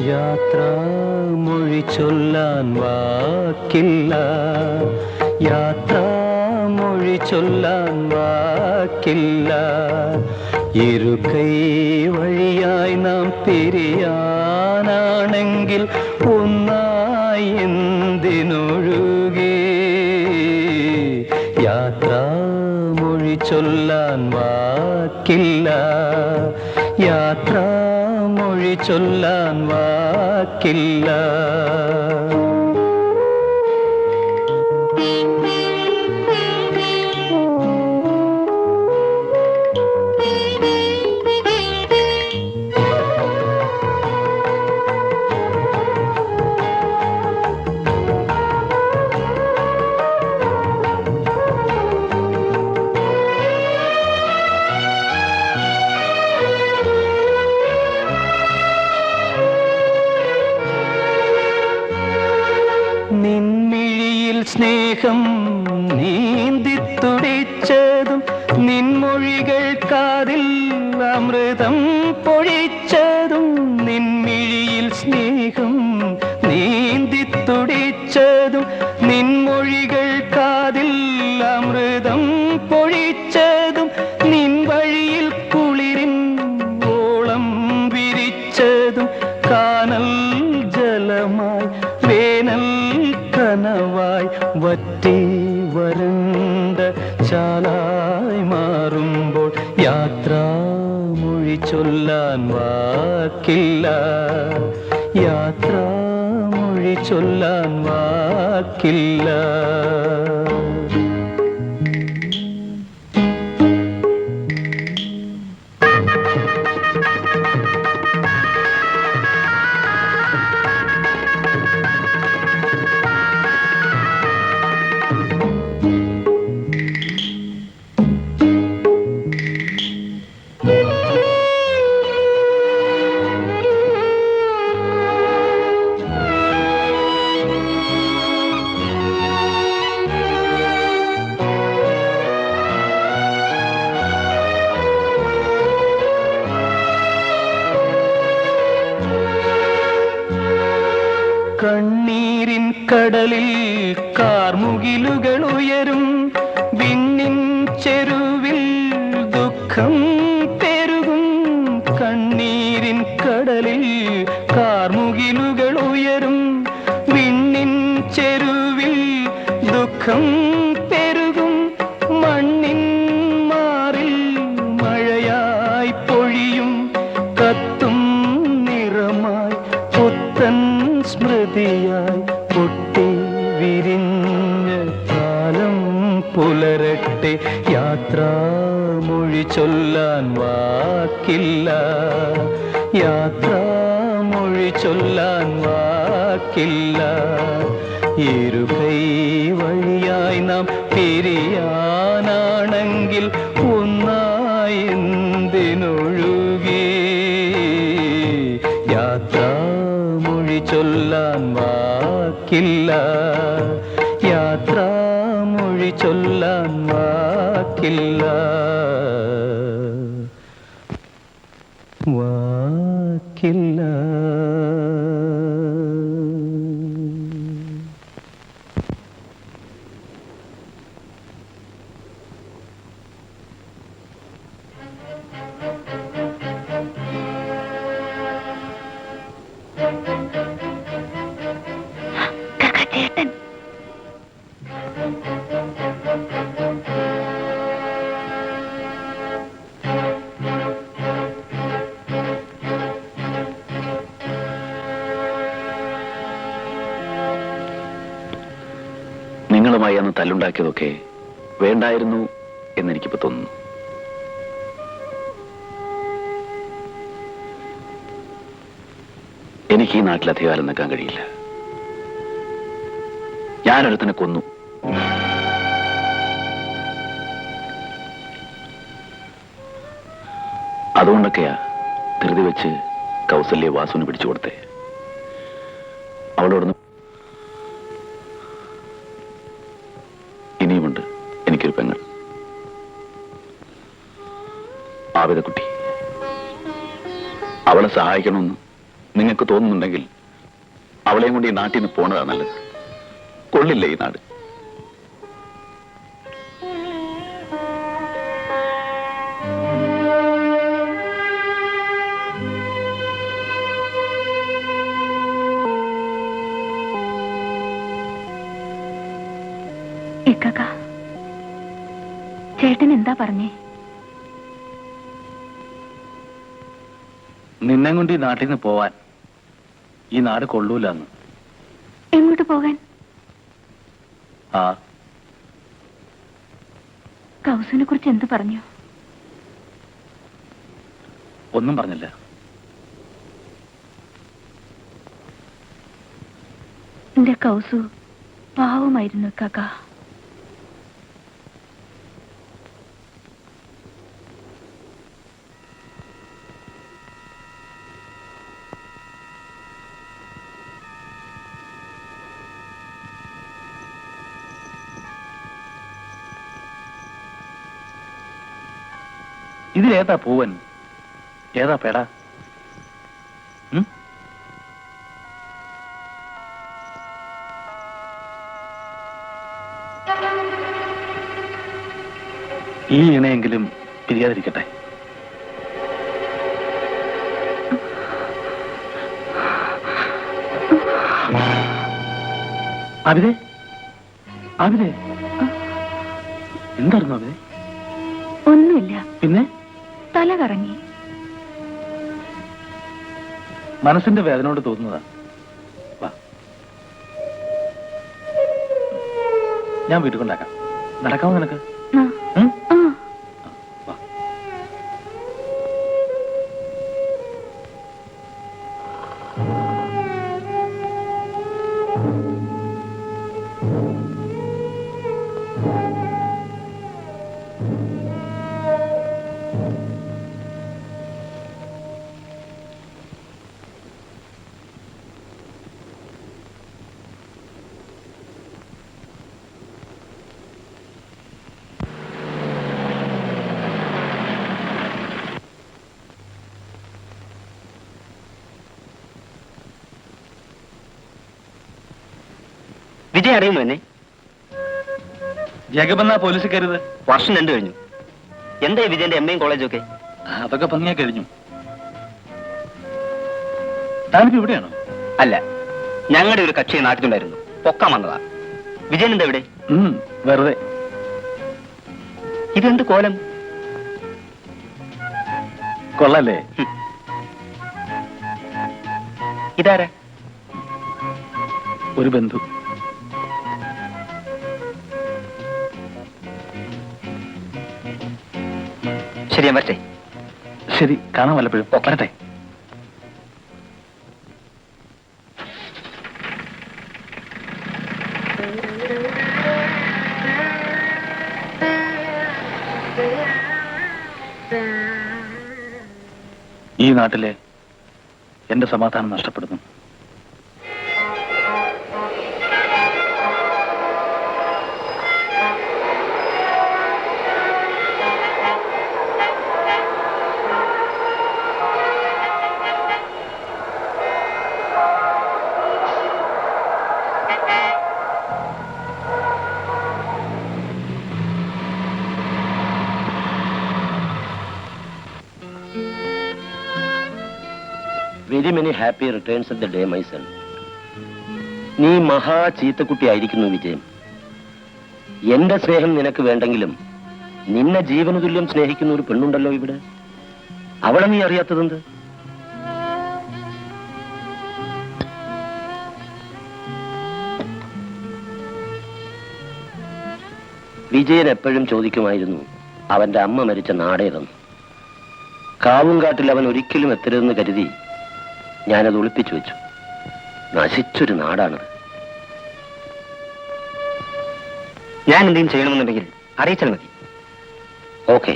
E: യാത്രാമൊഴി ചൊല്ലാൻ വാക്കില്ല, യാത്രാമൊഴി ചൊല്ലാൻ വാക്കില്ല. വാക്കില്ല. ഇരുകൈ വഴിയായി നാം പിരിയാനാണെങ്കിൽ ഒന്നായി എന്തിനൊഴുകി. യാത്രാമൊഴി ചൊല്ലാൻ വാക്കില്ല, യാത്രാമൊഴി ചൊല്ലാൻ വാക്കില്ല. നിൻമിഴിയിൽ സ്നേഹം നീന്തിത്തുടിച്ചതും നിൻമൊഴികൾ കാതിൽ അമൃതം പൊഴിച്ചതും. നിൻമിഴിയിൽ സ്നേഹം നീന്തിത്തുടിച്ചതും നിൻമൊഴികൾ കാതിൽ അമൃതം പൊഴിച്ചതും. നിൻ വഴിയിൽ കുളിരിൻ ഓളം വിരിച്ചതും കാനൽ ജലമായി വേനൽ കനവായി വറ്റി വരണ്ട ചാലായി മാറുമ്പോൾ യാത്രാമൊഴി ചൊല്ലാൻ വാക്കില്ല, യാത്രാമൊഴി ചൊല്ലാൻ വാക്കില്ല. കണ്ണീരിൻ കടലിൽ കാർമുകിലുകൾ ഉയരും, വിണ്ണിൻ ചെരുവിൽ ദുഃഖം പെരുകും. കണ്ണീരിൻ കടലിൽ കാർമുകിലുകൾ ഉയരും, വിണ്ണിൻ ചെരുവിൽ ദുഃഖം പെരുകും. മണ്ണിൻ മാറിൽ മഴയായി പൊഴിയും, കത്തും നിറമായി പുത്തൻ സ്മൃതിയായി പൊട്ടി വിരിഞ്ഞ കാലം പുലരട്ടെ. യാത്രാമൊഴി ചൊല്ലാൻ വാക്കില്ല, യാത്രാമൊഴി ചൊല്ലാൻ വാക്കില്ല. ഇരുകൈ വഴിയായി നാം പിരിയാനാണെങ്കിൽ ഒന്നായി എന്തിനൊഴുകി. യാത്രാമൊഴി ചൊല്ലാൻ വാക്കില്ല, യാത്രാമൊഴി ചൊല്ലാൻ വാക്കില്ല, വാക്കില്ല.
A: ചേട്ടൻ
C: നിങ്ങളുമായി അന്ന് തല്ലുണ്ടാക്കിയതൊക്കെ വേണ്ടായിരുന്നു എന്നെനിക്കിപ്പോ തോന്നുന്നു. എനിക്ക് ഈ നാട്ടിൽ അധികാരം നിൽക്കാൻ കഴിയില്ല. ഞാനൊരുത്തനെ കൊന്നു. അതുകൊണ്ടൊക്കെയാ ധൃതി വെച്ച് കൗസല്യെ വാസുവിന് പിടിച്ചു കൊടുത്തേ. അവളോടൊന്ന് ഇനിയുമുണ്ട് എനിക്കൊരു പെങ്ങൾ, ആവിതക്കുട്ടി. അവളെ സഹായിക്കണമെന്ന് നിങ്ങൾക്ക് തോന്നുന്നുണ്ടെങ്കിൽ അവളെയും കൊണ്ട് ഈ നാട്ടിൽ നിന്ന് പോണതാ നല്ലത്. കൊള്ളില്ല ഈ നാട്.
A: ഏട്ടൻ എന്താ പറഞ്ഞേ?
C: നിന്നെ കൊണ്ട് ഈ നാട്ടിൽ നിന്ന് പോവാൻ ഈ നാട് കൊള്ളൂലെന്ന്.
A: എങ്ങോട്ട് പോകാൻ?
C: ആ,
A: കൗസുവിനെ കുറിച്ച് എന്ത് പറഞ്ഞു?
C: ഒന്നും പറഞ്ഞില്ല.
A: എന്റെ കൗസു പാവമായിരുന്നു കാക്ക.
C: ഇതിലേതാ പൂവൻ, ഏതാ പേട? ഈ ഇണയെങ്കിലും പിരിയാതിരിക്കട്ടെ. അവിതേ, അവിതേ, എന്തായിരുന്നു അവിതേ?
A: ഒന്നുമില്ല.
C: പിന്നെ
A: തല കറങ്ങി.
C: മനസ്സിന്റെ വേദനയോട് തോന്നുന്നതാ. വാ, ഞാൻ വീട്ടിൽ കൊണ്ടാക്കാം. നടക്കാമോ നിനക്ക്? ഉം? വാ.
G: വിജയ് അറിയുമോ എന്നെ?
C: ജഗബെന്നാ പോലീസ് കരുത്.
G: വർഷം 2 കഴിഞ്ഞു. എന്തായി വിജയന്റെ MA കോളേജും ഒക്കെ?
C: അതൊക്കെ ഭംഗിയാ കഴിഞ്ഞു. താനിപ്പോ ഇവിടെയാണോ?
G: അല്ല, ഞങ്ങളുടെ ഒരു കക്ഷി നാട്ടിലുണ്ടായിരുന്നു, പൊക്കാൻ വന്നതാ. വിജയൻ എന്താ ഇവിടെ?
C: വെറുതെ.
G: ഇതെന്ത് കോലം?
C: കൊള്ളല്ലേ?
G: ഇതാരാ?
C: ഒരു ബന്ധു.
G: ശരി, ഞാൻ വരട്ടെ.
C: ശരി, കാണാൻ വല്ലപ്പോഴും. വരട്ടെ. ഈ നാട്ടിലെ എന്റെ സമാധാനം നഷ്ടപ്പെടുന്നു.
B: Very many happy returns of the day my son. നീ മഹാ ചീത്തക്കുട്ടി ആയിരിക്കുന്നു വിജയൻ. എന്റെ സ്നേഹം നിനക്ക് വേണ്ടെങ്കിലും നിന്നെ ജീവന തുല്യം സ്നേഹിക്കുന്ന ഒരു പെണ്ണുണ്ടല്ലോ ഇവിടെ. അവളെ നീ അറിയാത്തതെന്ത്? വിജയൻ എപ്പോഴും ചോദിക്കുമായിരുന്നു അവന്റെ അമ്മ മരിച്ച നാടേതെന്ന്. കാവുംകാട്ടിൽ അവൻ ഒരിക്കലും എത്തരുതെന്ന് കരുതി ഞാനത് ഒളിപ്പിച്ചു വെച്ചു. നശിച്ചൊരു നാടാണത്.
G: ഞാൻ എന്തെങ്കിലും ചെയ്യണമെന്നുണ്ടെങ്കിൽ അറിയിച്ചാൽ മതി.
B: ഓക്കെ.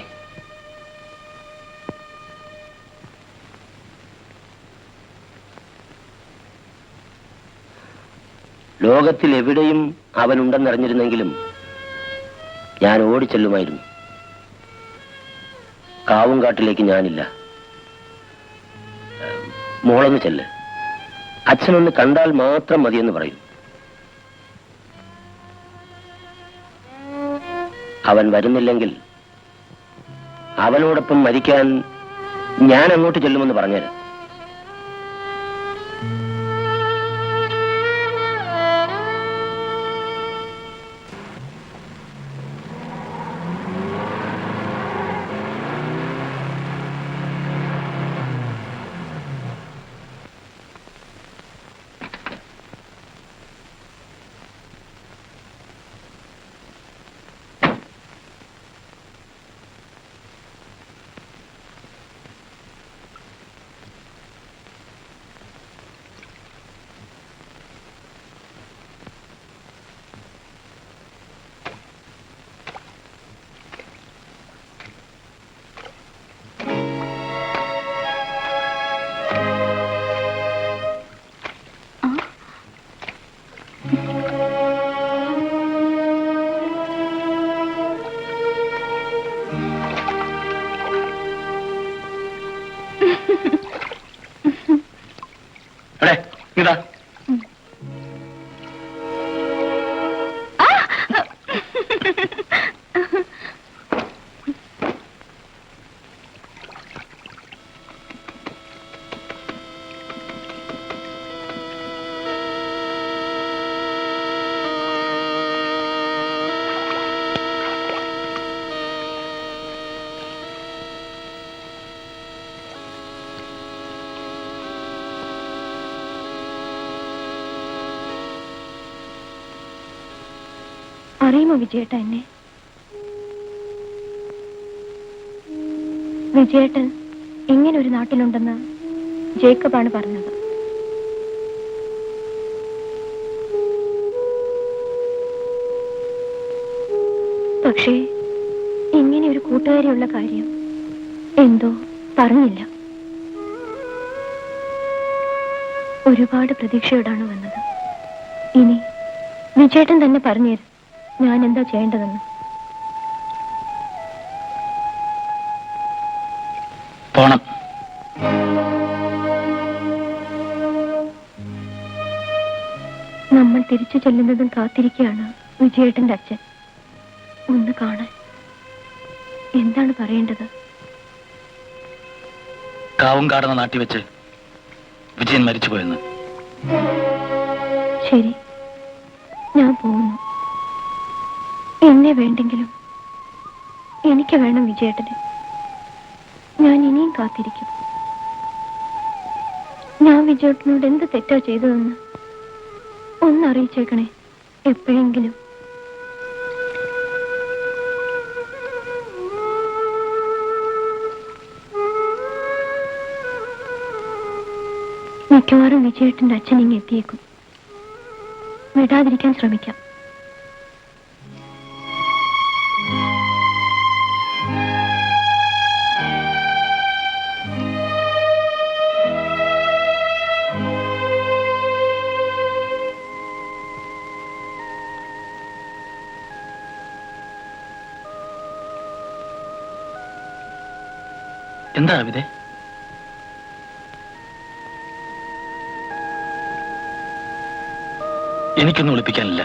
B: ലോകത്തിൽ എവിടെയും അവനുണ്ടെന്നറിഞ്ഞിരുന്നെങ്കിലും ഞാൻ ഓടിച്ചെല്ലുമായിരുന്നു. കാവുംകാട്ടിലേക്ക് ഞാനില്ല. മോളൊന്ന് ചെല്ല്. അച്ഛനൊന്ന് കണ്ടാൽ മാത്രം മതിയെന്ന് പറയും. അവൻ വരുന്നില്ലെങ്കിൽ അവനോടൊപ്പം മരിക്കാൻ ഞാൻ അങ്ങോട്ട് ചെല്ലുമെന്ന് പറഞ്ഞുതരാം.
A: അറിയുമോ വിജയേട്ട എന്നെ? വിജയേട്ടൻ ഇങ്ങനെ ഒരു നാട്ടിലുണ്ടെന്ന് ജേക്കബാണ് പറഞ്ഞത്. പക്ഷേ ഇങ്ങനെ ഒരു കൂട്ടുകാരിയുള്ള കാര്യം എന്തോ പറഞ്ഞില്ല. ഒരുപാട് പ്രതീക്ഷയോടാണ് വന്നത്. ഇനി വിജയേട്ടൻ തന്നെ പറഞ്ഞു തരും ഞാൻ എന്താ ചെയ്യേണ്ടതെന്ന്.
C: പോണം.
A: നമ്മൾ തിരിച്ചു ചെല്ലുന്നതും കാത്തിരിക്കുകയാണ് വിജയേട്ടന്റെ അച്ഛൻ. ഒന്ന് കാണാൻ. എന്താണ് പറയേണ്ടത്?
C: കാവുംകാടെന്ന നാട്ടിൽ വെച്ച് വിജയൻ മരിച്ചുപോയെന്ന്.
A: ശരി, ഞാൻ പോകുന്നു. എന്നെ വേണ്ടെങ്കിലും എനിക്ക് വേണം വിജയേട്ടനെ. ഞാൻ ഇനിയും കാത്തിരിക്കും. ഞാൻ വിജയേട്ടനോട് എന്ത് തെറ്റാ ചെയ്തതെന്ന് ഒന്നറിയിച്ചേക്കണേ എപ്പോഴെങ്കിലും. മിക്കവാറും വിജയേട്ടന്റെ അച്ഛൻ ഇങ്ങ് എത്തിയേക്കും. വിടാതിരിക്കാൻ ശ്രമിക്കാം.
C: എന്താ അവിതേ? എനിക്കൊന്നും ഒളിപ്പിക്കാനില്ല.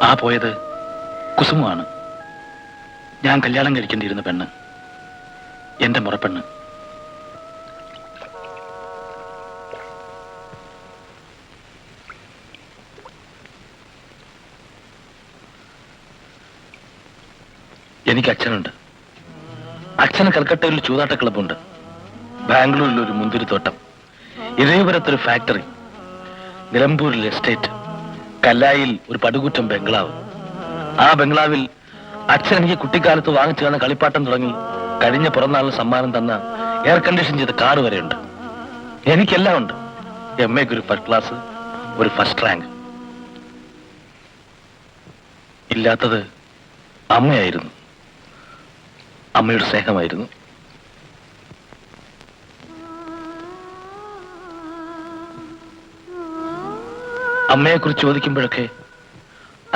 C: ആ പോയത് കുസുമമാണ്. ഞാൻ കല്യാണം കഴിക്കേണ്ടിയിരുന്ന പെണ്ണ്, എന്റെ മുറപ്പെണ്ണ്. എനിക്ക് അച്ഛനുണ്ട്. അച്ഛന് കൽക്കട്ടയിൽ ചൂതാട്ട ക്ലബുണ്ട്. ബാംഗ്ലൂരിൽ ഒരു മുന്തിരിത്തോട്ടം, ഇരവിപുരത്തൊരു ഫാക്ടറി, നിലമ്പൂരിൽ എസ്റ്റേറ്റ്, കല്ലായിൽ ഒരു പടുകൂറ്റം ബംഗ്ലാവ്. ആ ബംഗ്ലാവിൽ അച്ഛൻ എനിക്ക് കുട്ടിക്കാലത്ത് വാങ്ങിച്ചു തന്ന കളിപ്പാട്ടം തുടങ്ങി കഴിഞ്ഞ പിറന്നാളിന് സമ്മാനം തന്ന എയർ കണ്ടീഷൻ ചെയ്ത കാറ് വരെയുണ്ട്. എനിക്കെല്ലാം ഉണ്ട്. MA ഒരു ഫസ്റ്റ് ക്ലാസ്, ഒരു ഫസ്റ്റ് റാങ്ക്. ഇല്ലാത്തത് അമ്മയായിരുന്നു. അമ്മയുടെ സ്നേഹമായിരുന്നു. അമ്മയെക്കുറിച്ച് ചോദിക്കുമ്പോഴൊക്കെ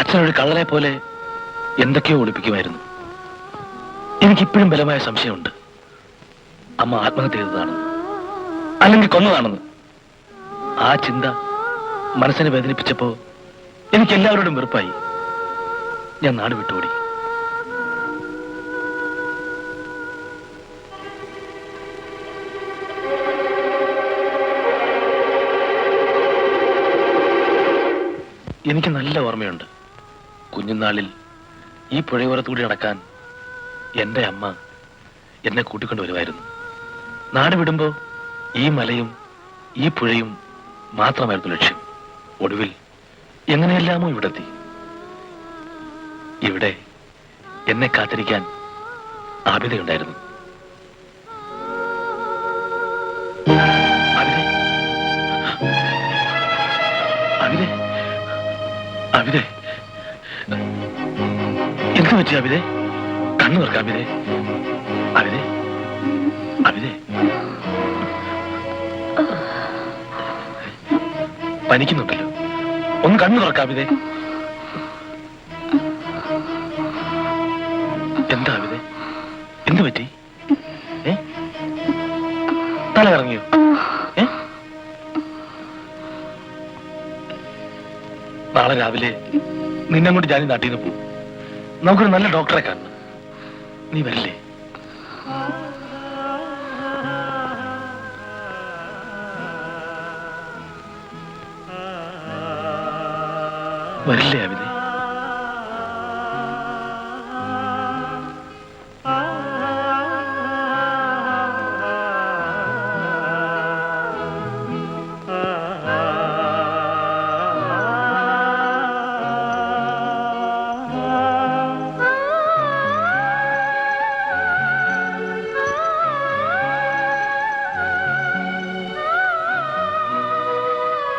C: അച്ഛനൊരു കള്ളനെ പോലെ എന്തൊക്കെയോ ഒളിപ്പിക്കുമായിരുന്നു. എനിക്കിപ്പോഴും ബലമായ സംശയമുണ്ട്, അമ്മ ആത്മഹത്യ ചെയ്തതാണെന്ന്, അല്ലെങ്കിൽ കൊന്നതാണെന്ന്. ആ ചിന്ത മനസ്സിനെ വേദനിപ്പിച്ചപ്പോ എനിക്ക് എല്ലാവരോടും വെറുപ്പായി. ഞാൻ നാട് വിട്ടോടി. എനിക്ക് നല്ല ഓർമ്മയുണ്ട്. കുഞ്ഞുനാളിൽ ഈ പുഴയോരത്തൂടി നടക്കാൻ എന്റെ അമ്മ എന്നെ കൂട്ടിക്കൊണ്ട് വരുമായിരുന്നു. നാട് വിടുമ്പോ ഈ മലയും ഈ പുഴയും മാത്രമായിരുന്നു ലക്ഷ്യം. ഒടുവിൽ എങ്ങനെയെല്ലാമോ ഇവിടെത്തി. ഇവിടെ എന്നെ കാത്തിരിക്കാൻ ആബിദയുണ്ടായിരുന്നു. ആബിദേ, ആബിദേ, എന്ത് പറ്റി ആബിദേ? കണ്ണു തുറക്കാം ആബിദേ. ആബിദേ, ആബിദേ, പനിക്കുന്നുണ്ടല്ലോ, ഒന്ന് കണ്ണു തുറക്കാം ആബിദേ. എന്താ ആബിദേ, എന്ത് പറ്റി? തല കറങ്ങിയോ? നാളെ രാവിലെ നിന്നങ്ങോട്ട് ജാനി നാട്ടിൽ നിന്ന് പോകും. നമുക്കൊരു നല്ല ഡോക്ടറെ കാണണം. നീ വരില്ലേ? വരില്ലേ അവിനെ?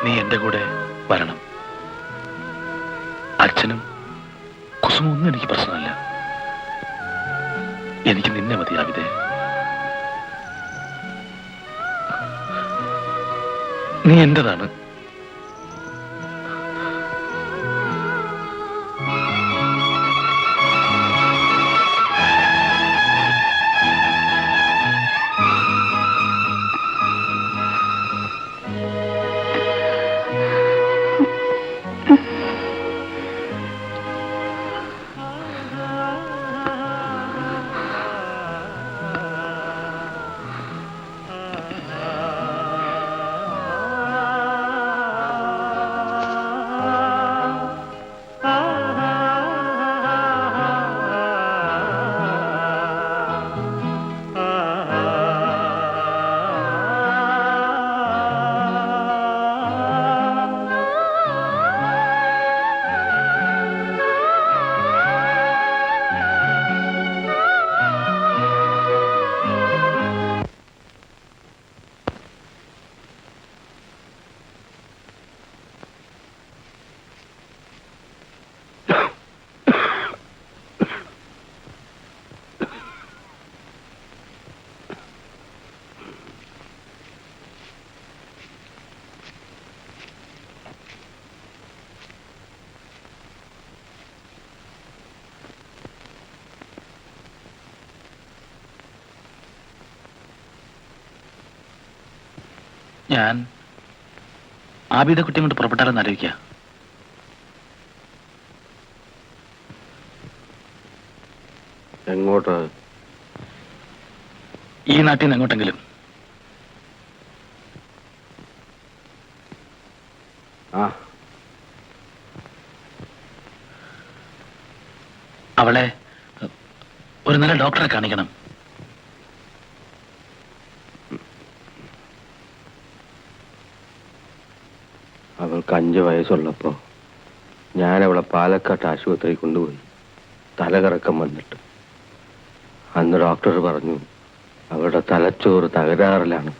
C: നീ എന്റെ കൂടെ വരണം. അച്ഛനും കുസുമൊന്നും ഒന്നും എനിക്ക് പ്രശ്നമല്ല. എനിക്ക് നിന്നെ മതി ആവിതേ. നീ എന്റേതാണ്. ഞാൻ ആബിദ കുട്ടി കൊണ്ട് പുറപ്പെട്ടാലെന്ന് ആലോചിക്കുക.
B: എങ്ങോട്ട്?
C: ഈ നാട്ടിൽ നിന്ന് എങ്ങോട്ടെങ്കിലും.
B: ആ,
C: അവളെ ഒരു നല്ല ഡോക്ടറെ കാണിക്കണം.
B: അവൾക്ക് 5 വയസ്സുള്ളപ്പോ ഞാൻ അവളെ പാലക്കാട്ട് ആശുപത്രിയിൽ കൊണ്ടുപോയി. തലകറക്കം വന്നിട്ട് അന്ന് ഡോക്ടർ പറഞ്ഞു അവളുടെ തലച്ചോറ് തകരാറിലാണ്.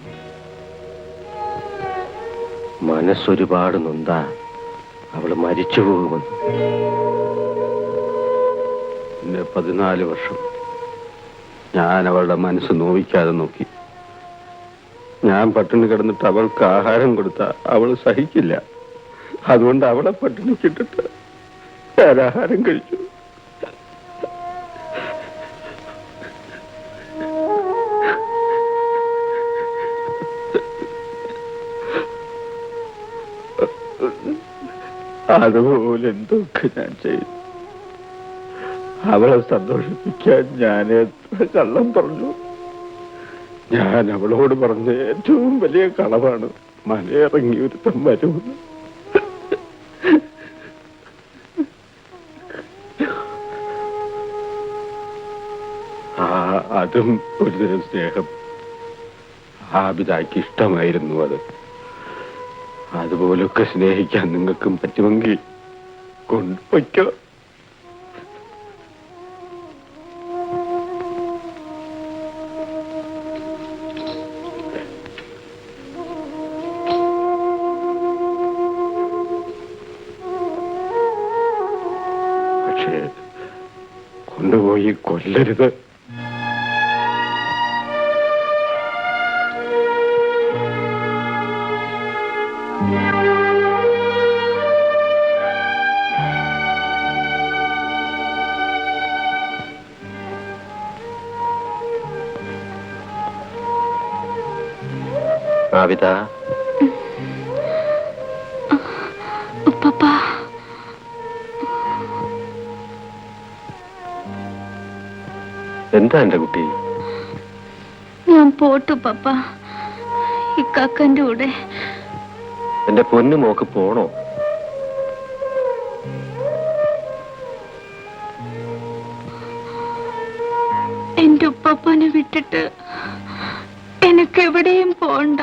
B: മനസ്സൊരുപാട് നൊന്താ അവള് മരിച്ചു പോകുമെന്ന്. പിന്നെ 14 വർഷം ഞാൻ അവളുടെ മനസ്സ് നോവിക്കാതെ നോക്കി. ഞാൻ പട്ടിണി കിടന്നിട്ട് അവൾക്ക് ആഹാരം കൊടുത്ത അവള് സഹിക്കില്ല. അതുകൊണ്ട് അവളെ പട്ടിണിക്കിട്ടിട്ട് ഞാൻ ആഹാരം കഴിച്ചു. അതുപോലെ എന്തൊക്കെ ഞാൻ ചെയ്തു. അവളെ സന്തോഷിപ്പിക്കാൻ ഞാൻ എത്ര കള്ളം പറഞ്ഞു. ഞാൻ അവളോട് പറഞ്ഞ ഏറ്റവും വലിയ കളവാണ് മലയിറങ്ങി ഒരുത്തം വരുമെന്ന്. അതും ഒരു തരം സ്നേഹം. ആബിദാക്ക് ഇഷ്ടമായിരുന്നു അത്. അതുപോലൊക്കെ സ്നേഹിക്കാൻ നിങ്ങൾക്കും പറ്റുമെങ്കിൽ കൊണ്ടുപോയിക്കോ. പക്ഷേ കൊണ്ടുപോയി കൊല്ലരുത്. ആവിത,
A: ഉപ്പപ്പ,
B: എന്താ എന്റെ കുട്ടി?
A: ഞാൻ പോട്ടു പപ്പ, ഇക്കാക്കന്റെ കൂടെ.
B: എന്റെ പൊന്നു മോക്ക് പോണോ?
A: എന്റെ ഉപ്പപ്പനെ വിട്ടിട്ട് എനിക്ക് എവിടെയും പോണ്ട.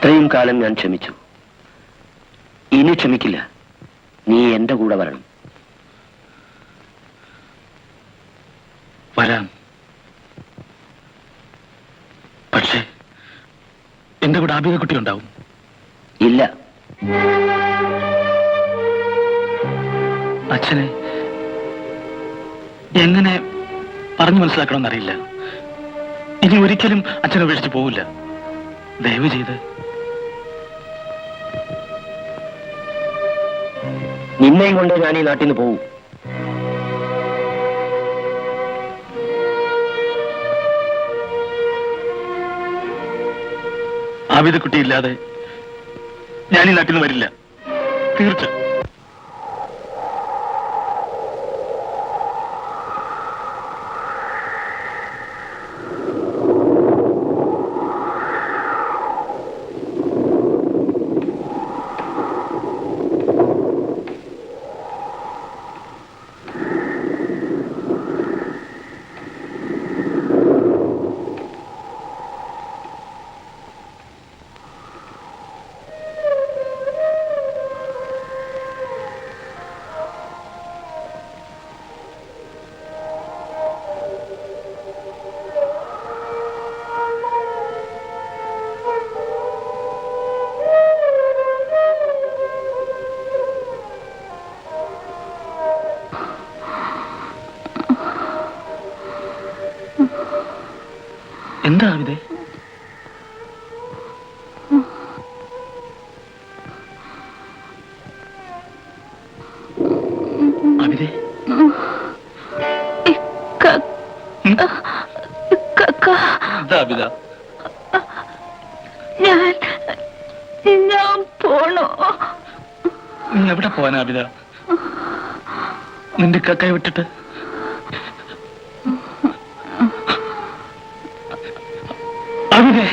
G: ഇത്രയും കാലം ഞാൻ ക്ഷമിച്ചു. ഇനി ക്ഷമിക്കില്ല. നീ എന്റെ കൂടെ വരണം.
C: വരാം. പക്ഷേ എന്റെ കൂടെ ആബിദക്കുട്ടി ഉണ്ടാവും.
G: ഇല്ല.
C: അച്ഛനെ എങ്ങനെ പറഞ്ഞു മനസ്സിലാക്കണമെന്നറിയില്ല. ഇനി ഒരിക്കലും അച്ഛനെ ഉപേക്ഷിച്ച് പോവില്ല. ദയവ് ചെയ്ത്.
G: നിന്നെയും കൊണ്ട് ഞാൻ ഈ നാട്ടിൽ നിന്ന് പോവും.
C: ആബിദക്കുട്ടി ഇല്ലാതെ ഞാൻ ഈ നാട്ടിൽ നിന്ന് വരില്ല. തീർച്ച. എന്താ ആബിദേ? ആബിദേ, എന്താ ആബിദ?
A: ഞാൻ പോണോ?
C: നീ എവിടെ പോവാനാ ആബിദ? നിന്റെ കക്കായി വിട്ടിട്ട്? ആബിദേ,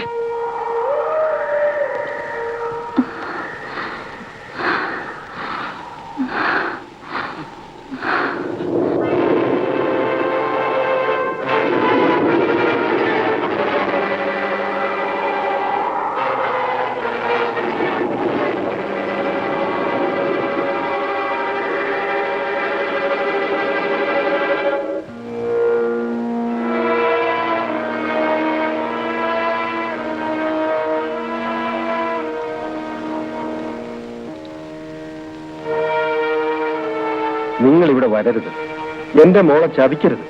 B: നിങ്ങൾ ഇവിടെ വരരുത്. എന്റെ മോളെ ചതിക്കരുത്.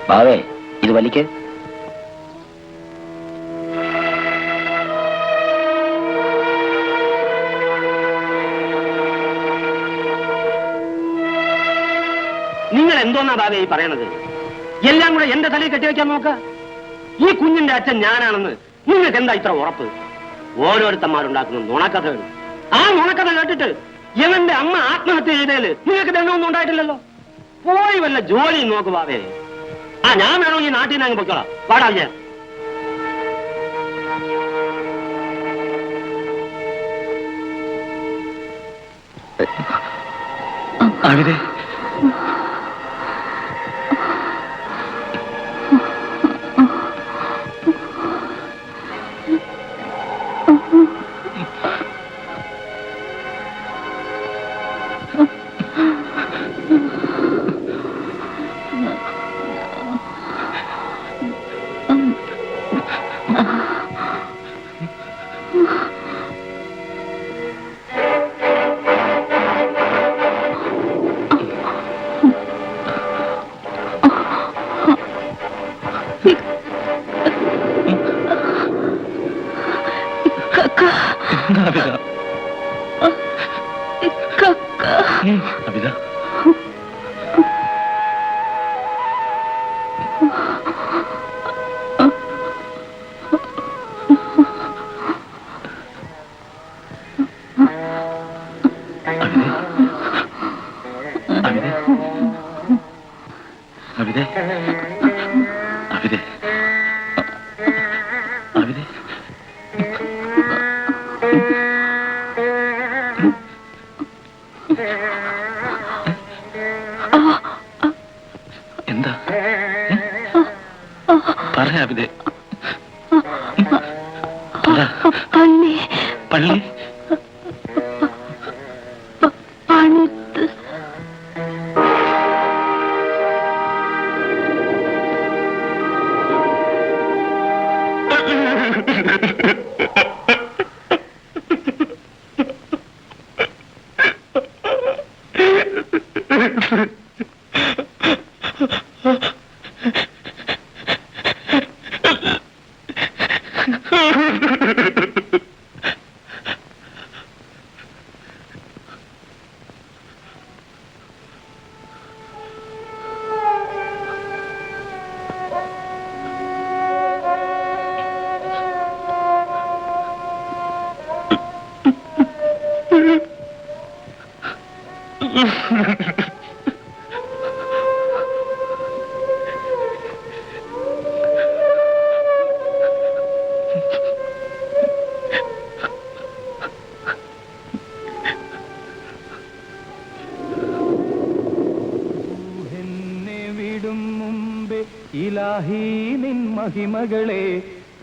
G: ബാവേ, ഇത് വലിക്ക്.
F: നിങ്ങൾ എന്തോന്നാ ബാബേ ഈ പറയണത്? എല്ലാം കൂടെ എന്റെ തലയിൽ കെട്ടിവെക്കാൻ നോക്ക. ഈ കുഞ്ഞിന്റെ അച്ഛൻ ഞാനാണെന്ന് നിങ്ങൾക്ക് എന്താ ഇത്ര ഉറപ്പ്? ഓരോരുത്തന്മാരുണ്ടാക്കുന്ന നുണക്കഥകൾ. ആ നുണക്കഥ കേട്ടിട്ട് ഇവന്റെ അമ്മ ആത്മഹത്യ ചെയ്തേല് നിങ്ങൾക്ക് ദണ്ണമൊന്നും ഉണ്ടായിട്ടില്ലല്ലോ. പോയി വല്ല ജോലി നോക്ക് ബാബേ. ഞാൻ വേണോ ഈ നാട്ടിൽ നിന്ന് അങ്ങ് പൊയ്ക്കോളാം. പാടാ ഞാൻ.
C: ആബിദേ, ആബിദ, ആബിദ, ആബിദേ, ആബിദേ, ആബിദേ, ആബിദേ. എന്താ പറയാ ആബിദേ? പറ. എന്താ
A: പള്ളി
C: പള്ളി?
A: പണിത്ത്
E: ഇലാഹി നിൻ മഹിമകളെ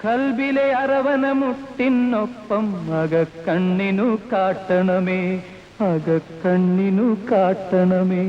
E: കൽബിലെ അരവന മുട്ടിനൊപ്പം അകക്കണ്ണിനു കാട്ടണമേ, അകക്കണ്ണിനു കാട്ടണമേ.